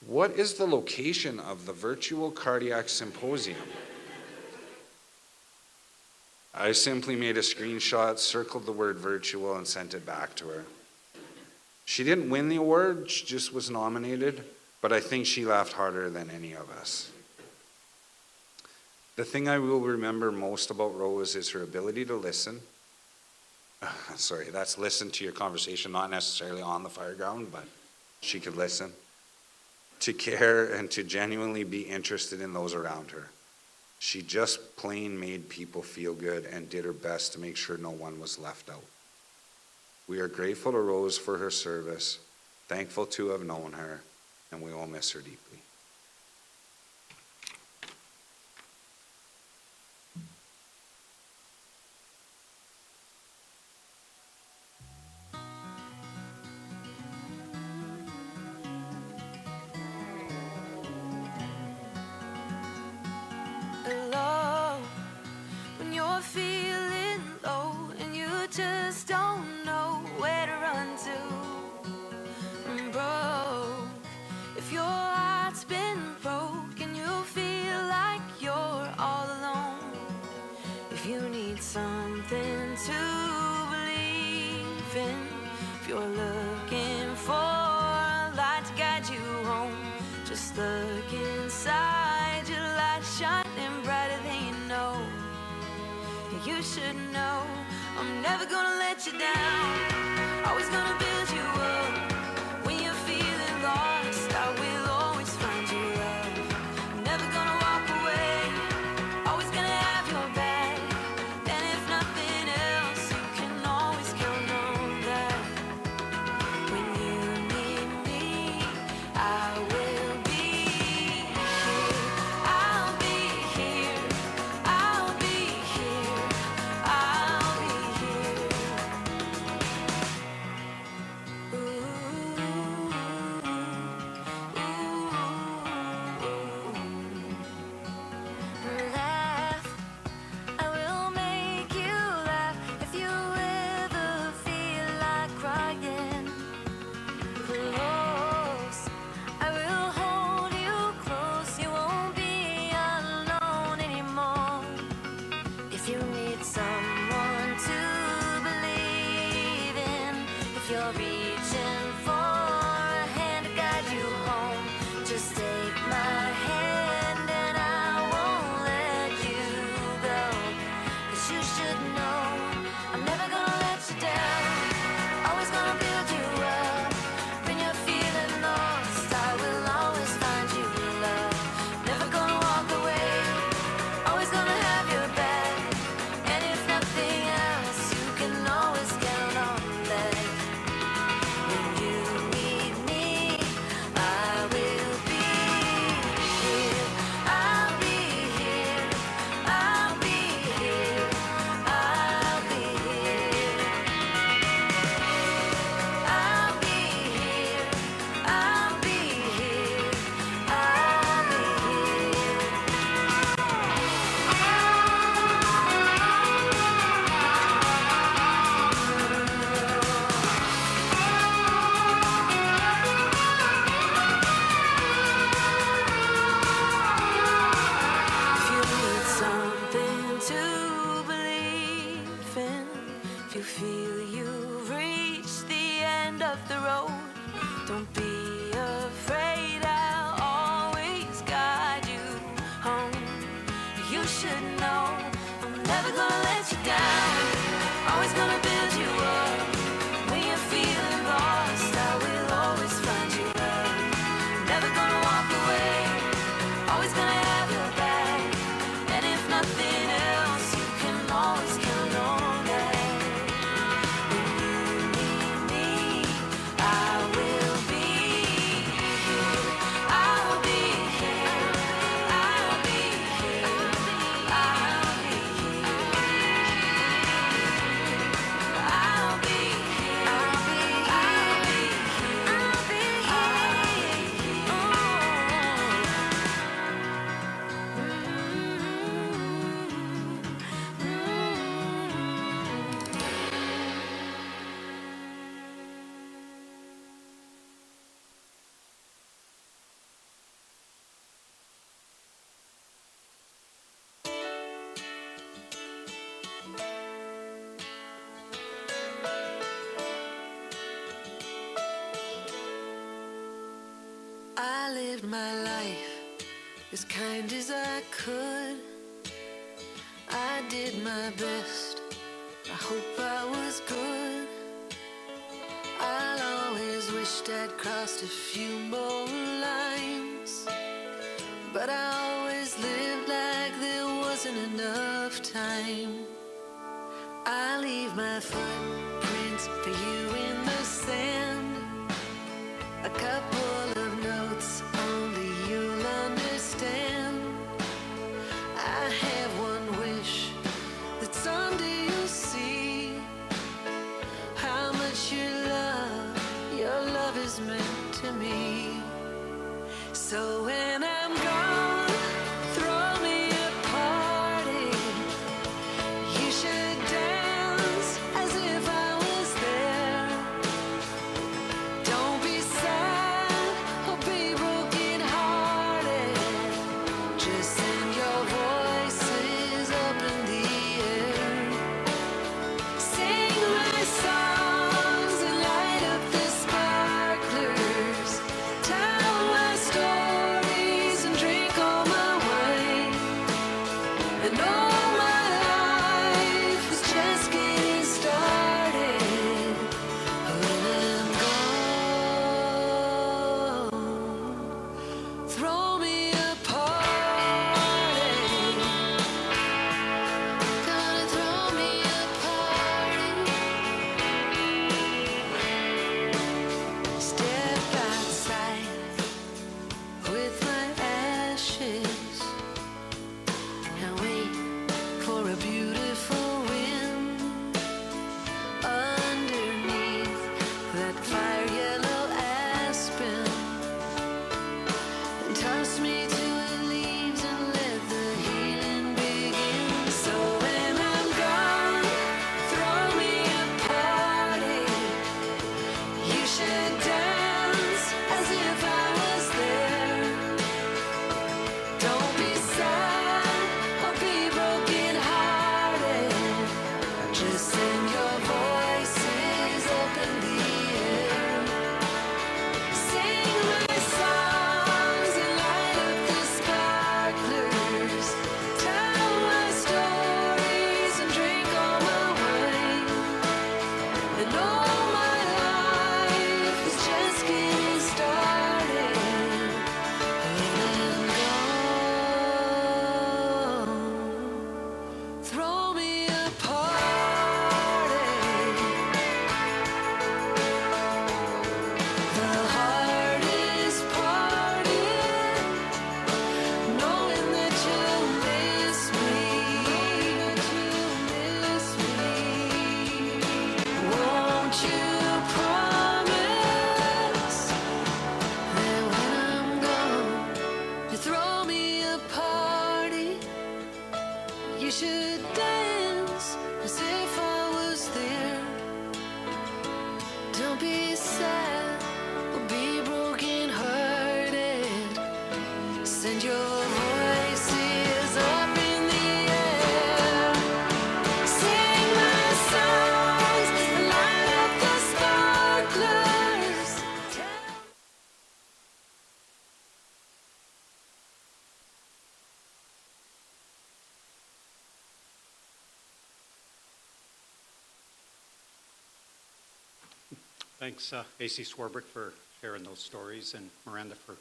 What is the location of the virtual cardiac symposium? I simply made a screenshot, circled the word virtual, and sent it back to her. She didn't win the award, she just was nominated, but I think she laughed harder than any of us. The thing I will remember most about Rose is her ability to listen. Sorry, that's listen to your conversation, not necessarily on the fire ground, but she could listen. To care and to genuinely be interested in those around her. She just plain made people feel good and did her best to make sure no one was left out. We are grateful to Rose for her service, thankful to have known her, and we will miss her deeply. Alone when you're feeling low and you just don't know where to run to. Broke, if your heart's been broke and you feel like you're all alone, if you need something to believe in, if you're looking for a light to guide you home, just look inside your light shining brighter than you know. You should know I'm never gonna let you down, always gonna build you up. When you're feeling lost, I will always find you love. Never gonna walk away, always gonna have your back. And if nothing else, you can always count on that. When you need me, I will be here. I'll be here. I'll be here. I'll be here. of the road. Don't be afraid, I'll always guide you home. You should know I'm never gonna let you down. Always gonna build you up. When you're feeling lost, I will always find you love. Never gonna walk away. Always gonna have your back. And if nothing else, you can always count on that. When you need me, I will be here. I'll be here. I'll be here. I'll be here. I'll be I lived my life as kind as I could. I did my best. I hope I was good. I'll always wished I'd crossed a few more lines, but I always lived like there wasn't enough time. I leave my footprints for you in the sand. A couple of notes only you'll understand. I have one wish, that someday you'll see how much your love is meant to me. So when I'm gone, throw me a party. You should dance as if I was there. Don't be sad or be broken hearted. Just sing your voices up in the air. Sing my songs and light up the sparklers. Tell my stories and drink all my wine. And all my life is just getting started. When I'm gone, throw me a party. Gonna throw me a party. Step outside with my ashes and wait for a beautiful wind underneath that fire yellow aspen, and toss me to the leaves and let the healing begin. So when I'm gone, throw me a party. You should dance as if I was there. Don't be sad or be broken hearted. Just sing your voices up in the air. Sing my songs and light up the sparklers. Tell my stories and drink all my wine. And all my life is just Thanks, AC Swarbrick, for sharing those stories, and Miranda for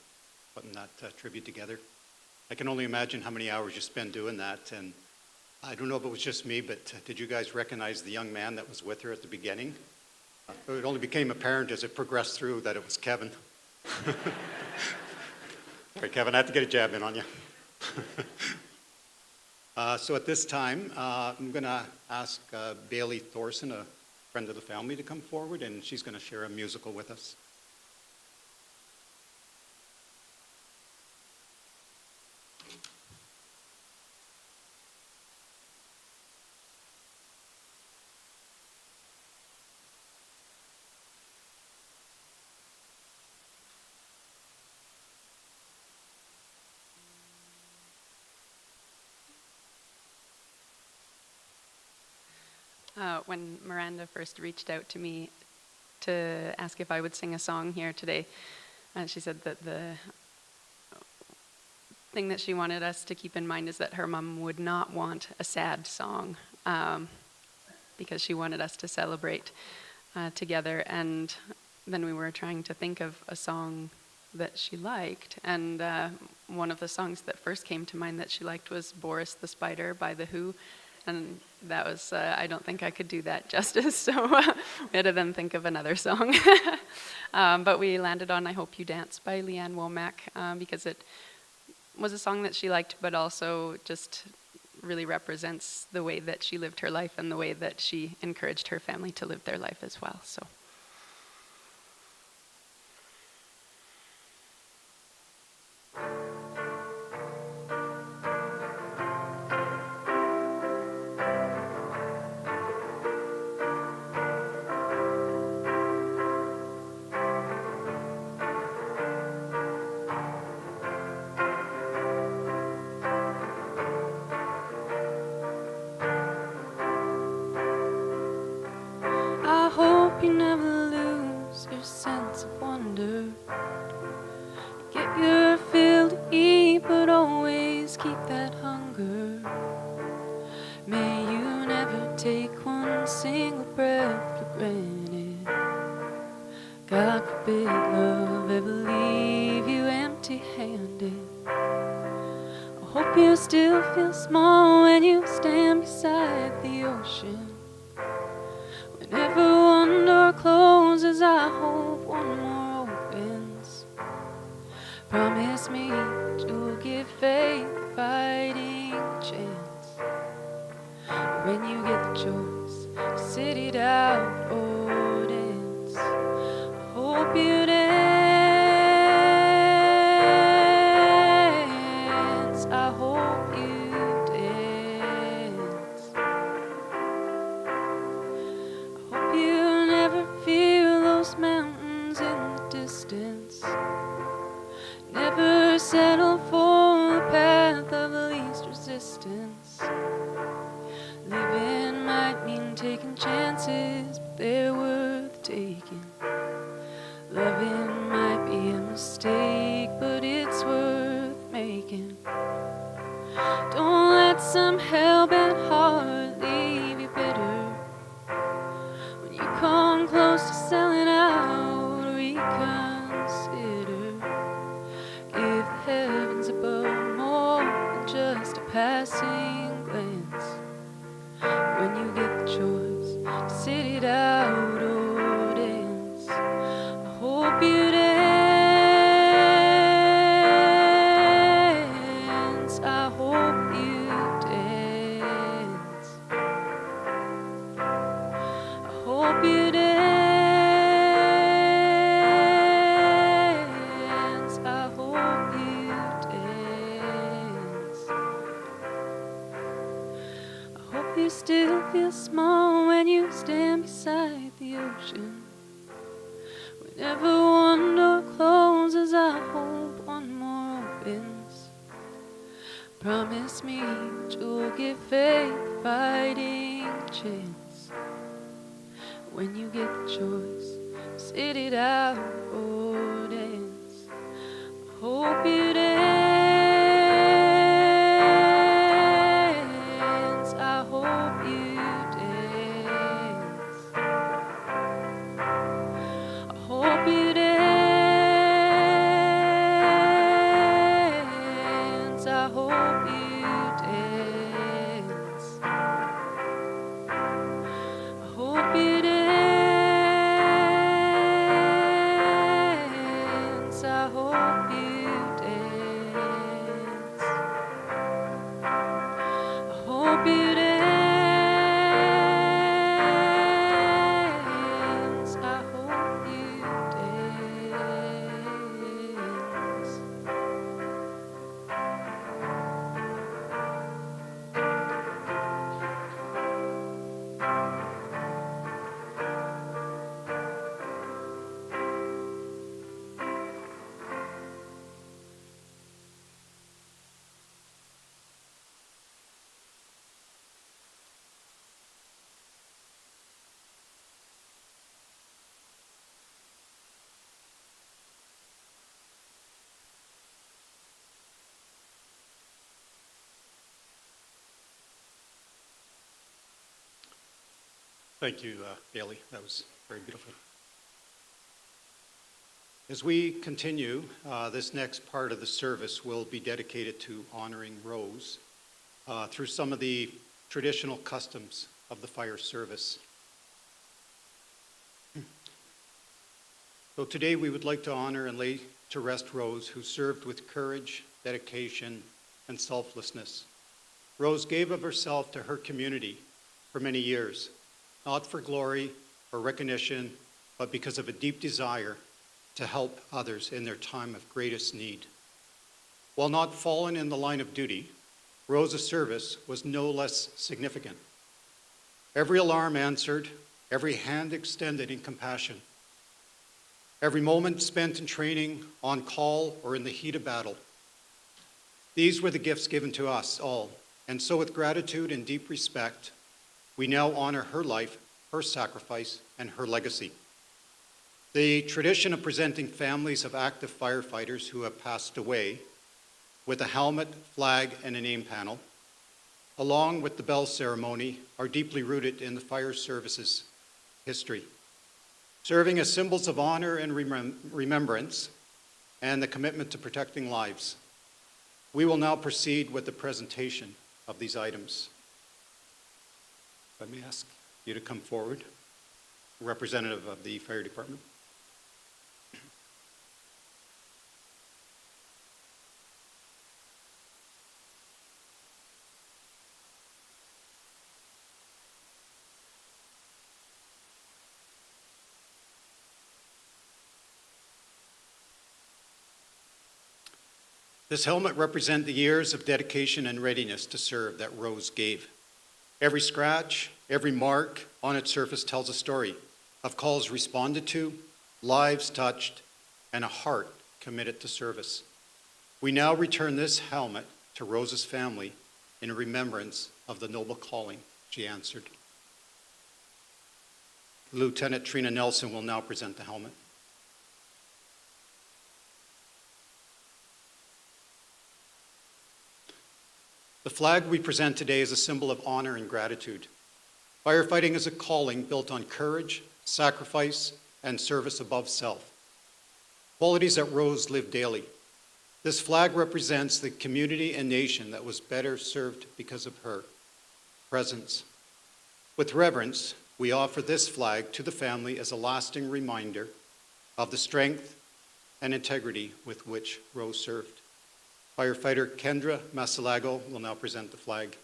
putting that tribute together. I can only imagine how many hours you spend doing that, and I don't know if it was just me, but did you guys recognize the young man that was with her at the beginning? It only became apparent as it progressed through that it was Kevin. Sorry, Kevin, I have to get a jab in on you. So at this time, I'm going to ask Bailey Thorson, a friend of the family, to come forward, and she's going to share a musical with us. When Miranda first reached out to me to ask if I would sing a song here today, she said that the thing that she wanted us to keep in mind is that her mom would not want a sad song, because she wanted us to celebrate together. And then we were trying to think of a song that she liked, and one of the songs that first came to mind that she liked was Boris the Spider by The Who. And that was, I don't think I could do that justice, so we had to then think of another song. But we landed on I Hope You Dance by Leanne Womack, because it was a song that she liked, but also just really represents the way that she lived her life and the way that she encouraged her family to live their life as well. So. I hope you never lose your sense of wonder. Get your fill to eat, but always keep that hunger. May you never take one single breath for granted. God forbid love ever leave you empty-handed. I hope you still feel small when you stand beside the ocean. Whenever one door closes, I hope one more opens. Promise me that you'll give faith a fighting chance. When you get the choice to sit it out or dance, I hope you dance. I hope you dance. Hope you never feel those mountains in the distance. Never settle for the path of least resistance. Living might mean taking chances, but they're worth taking. Loving might be a mistake, but it's worth making. Don't let some hell-bent heart leave you bitter. When you come close to selling out, reconsider. Give the heavens above more than just a passing glance. When you get the choice to sit it out or dance, I hope you dance. I hope you dance. I hope you dance. I hope you dance. I hope you still feel small when you stand beside the ocean. Whenever one door closes, I hope one more opens. Promise me that you'll give faith a fighting chance. When you get the choice, sit it out or dance. I hope you dance. I hope you dance. Thank you, Bailey. That was very beautiful. As we continue, this next part of the service will be dedicated to honoring Rose through some of the traditional customs of the fire service. So today we would like to honor and lay to rest Rose, who served with courage, dedication, and selflessness. Rose gave of herself to her community for many years, not for glory or recognition, but because of a deep desire to help others in their time of greatest need. While not fallen in the line of duty, Rose's service was no less significant. Every alarm answered, every hand extended in compassion, every moment spent in training, on call, or in the heat of battle. These were the gifts given to us all, and so with gratitude and deep respect, we now honor her life, her sacrifice, and her legacy. The tradition of presenting families of active firefighters who have passed away with a helmet, flag, and a name panel, along with the bell ceremony, are deeply rooted in the fire service's history, serving as symbols of honor and remembrance and the commitment to protecting lives. We will now proceed with the presentation of these items. If I may ask you to come forward, representative of the fire department. This helmet represents the years of dedication and readiness to serve that Rose gave. Every scratch, every mark on its surface tells a story of calls responded to, lives touched, and a heart committed to service. We now return this helmet to Rose's family in remembrance of the noble calling she answered. Lieutenant Trina Nelson will now present the helmet. The flag we present today is a symbol of honor and gratitude. Firefighting is a calling built on courage, sacrifice, and service above self, qualities that Rose lived daily. This flag represents the community and nation that was better served because of her presence. With reverence, we offer this flag to the family as a lasting reminder of the strength and integrity with which Rose served. Firefighter Kendra Masalago will now present the flag.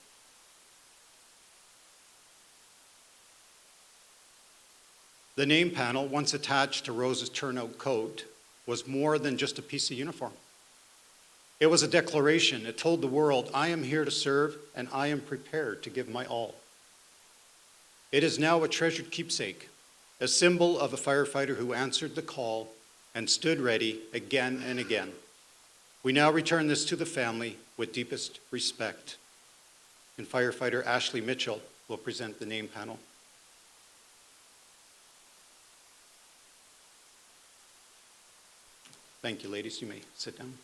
The name panel, once attached to Rose's turnout coat, was more than just a piece of uniform. It was a declaration. It told the world, I am here to serve and I am prepared to give my all. It is now a treasured keepsake, a symbol of a firefighter who answered the call and stood ready again and again. We now return this to the family with deepest respect. And firefighter Ashley Mitchell will present the name panel. Thank you, ladies. You may sit down.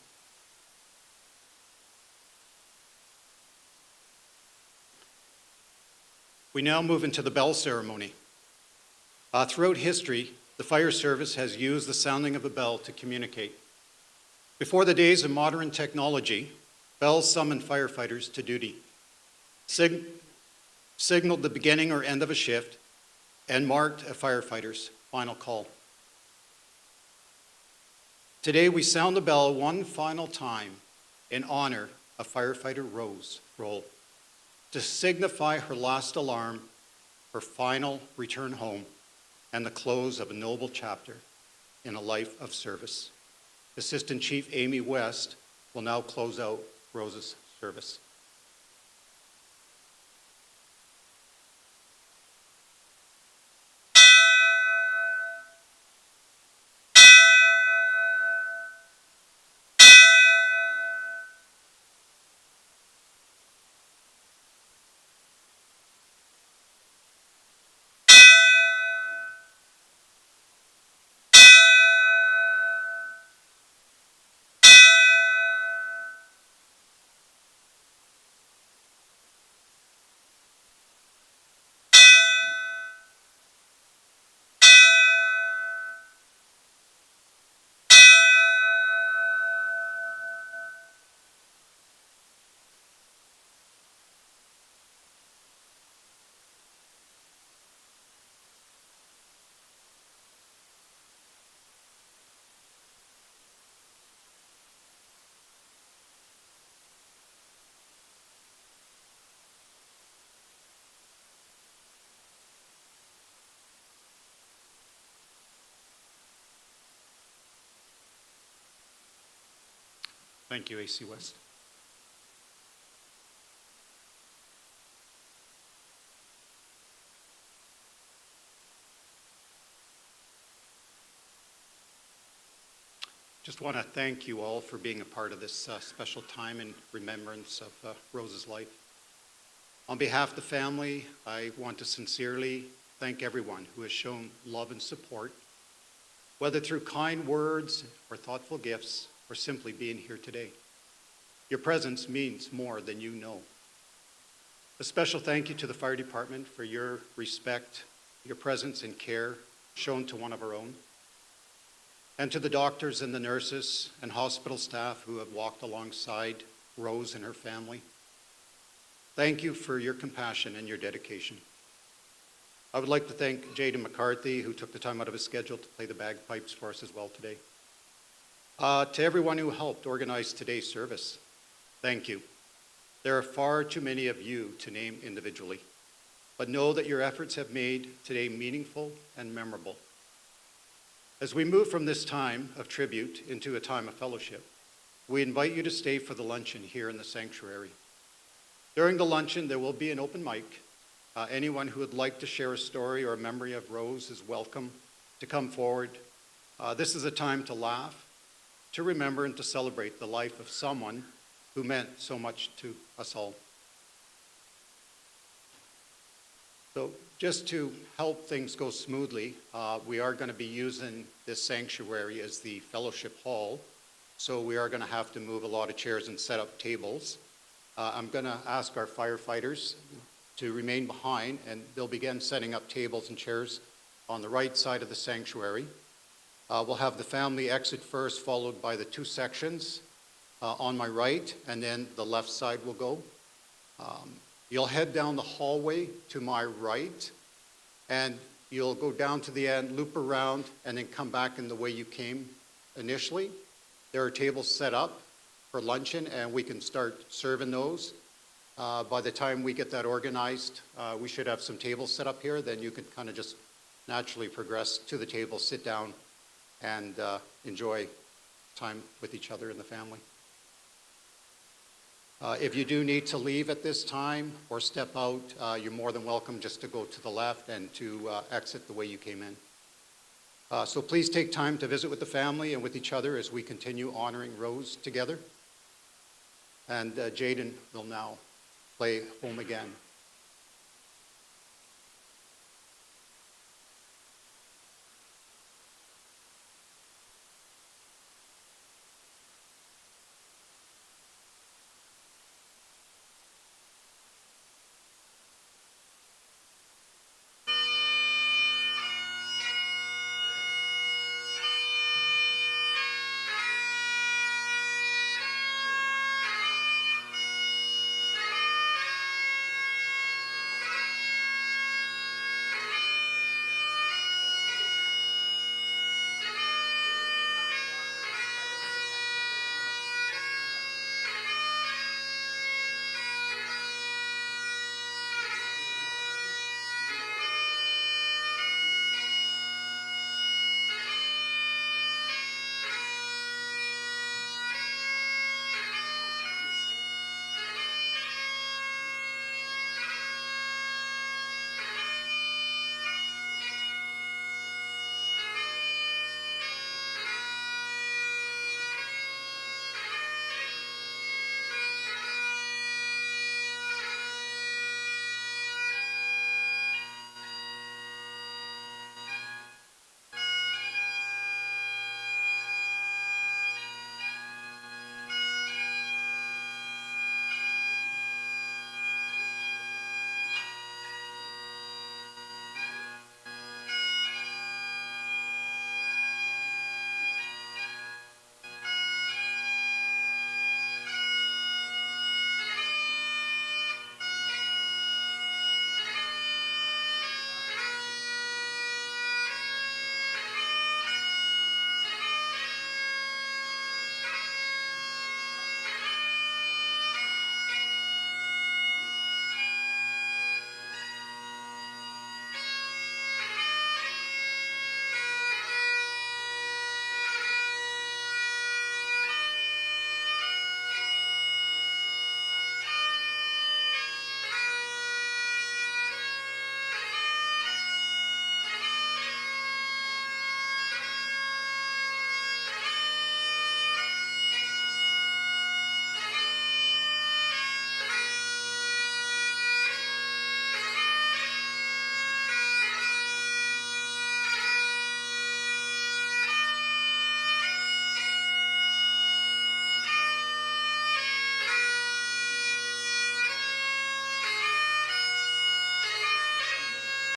We now move into the bell ceremony. Throughout history, the fire service has used the sounding of a bell to communicate. Before the days of modern technology, bells summoned firefighters to duty, signaled the beginning or end of a shift, and marked a firefighter's final call. Today, we sound the bell one final time in honor of firefighter Rose Roll, to signify her last alarm, her final return home, and the close of a noble chapter in a life of service. Assistant Chief Amy West will now close out Rose's service. Thank you, AC West. Just want to thank you all for being a part of this special time in remembrance of Rose's life. On behalf of the family, I want to sincerely thank everyone who has shown love and support, whether through kind words or thoughtful gifts or simply being here today. Your presence means more than you know. A special thank you to the fire department for your respect, your presence and care shown to one of our own, and to the doctors and the nurses and hospital staff who have walked alongside Rose and her family. Thank you for your compassion and your dedication. I would like to thank Jaden McCarthy, who took the time out of his schedule to play the bagpipes for us as well today. To everyone who helped organize today's service, thank you. There are far too many of you to name individually, but know that your efforts have made today meaningful and memorable. As we move from this time of tribute into a time of fellowship, we invite you to stay for the luncheon here in the sanctuary. During the luncheon, there will be an open mic. Anyone who would like to share a story or a memory of Rose is welcome to come forward. This is a time to laugh, to remember, and to celebrate the life of someone who meant so much to us all. So just to help things go smoothly, we are going to be using this sanctuary as the fellowship hall. So we are going to have to move a lot of chairs and set up tables. I'm going to ask our firefighters to remain behind, and they'll begin setting up tables and chairs on the right side of the sanctuary. We'll have the family exit first, followed by the two sections on my right, and then the left side will go. You'll head down the hallway to my right, and you'll go down to the end, loop around, and then come back in the way you came initially. There are tables set up for luncheon, and we can start serving those. By the time we get that organized, we should have some tables set up here. Then you can kind of just naturally progress to the table, sit down, and enjoy time with each other and the family. If you do need to leave at this time or step out, you're more than welcome just to go to the left and to exit the way you came in. So please take time to visit with the family and with each other as we continue honoring Rose together. And Jaden will now play Home Again.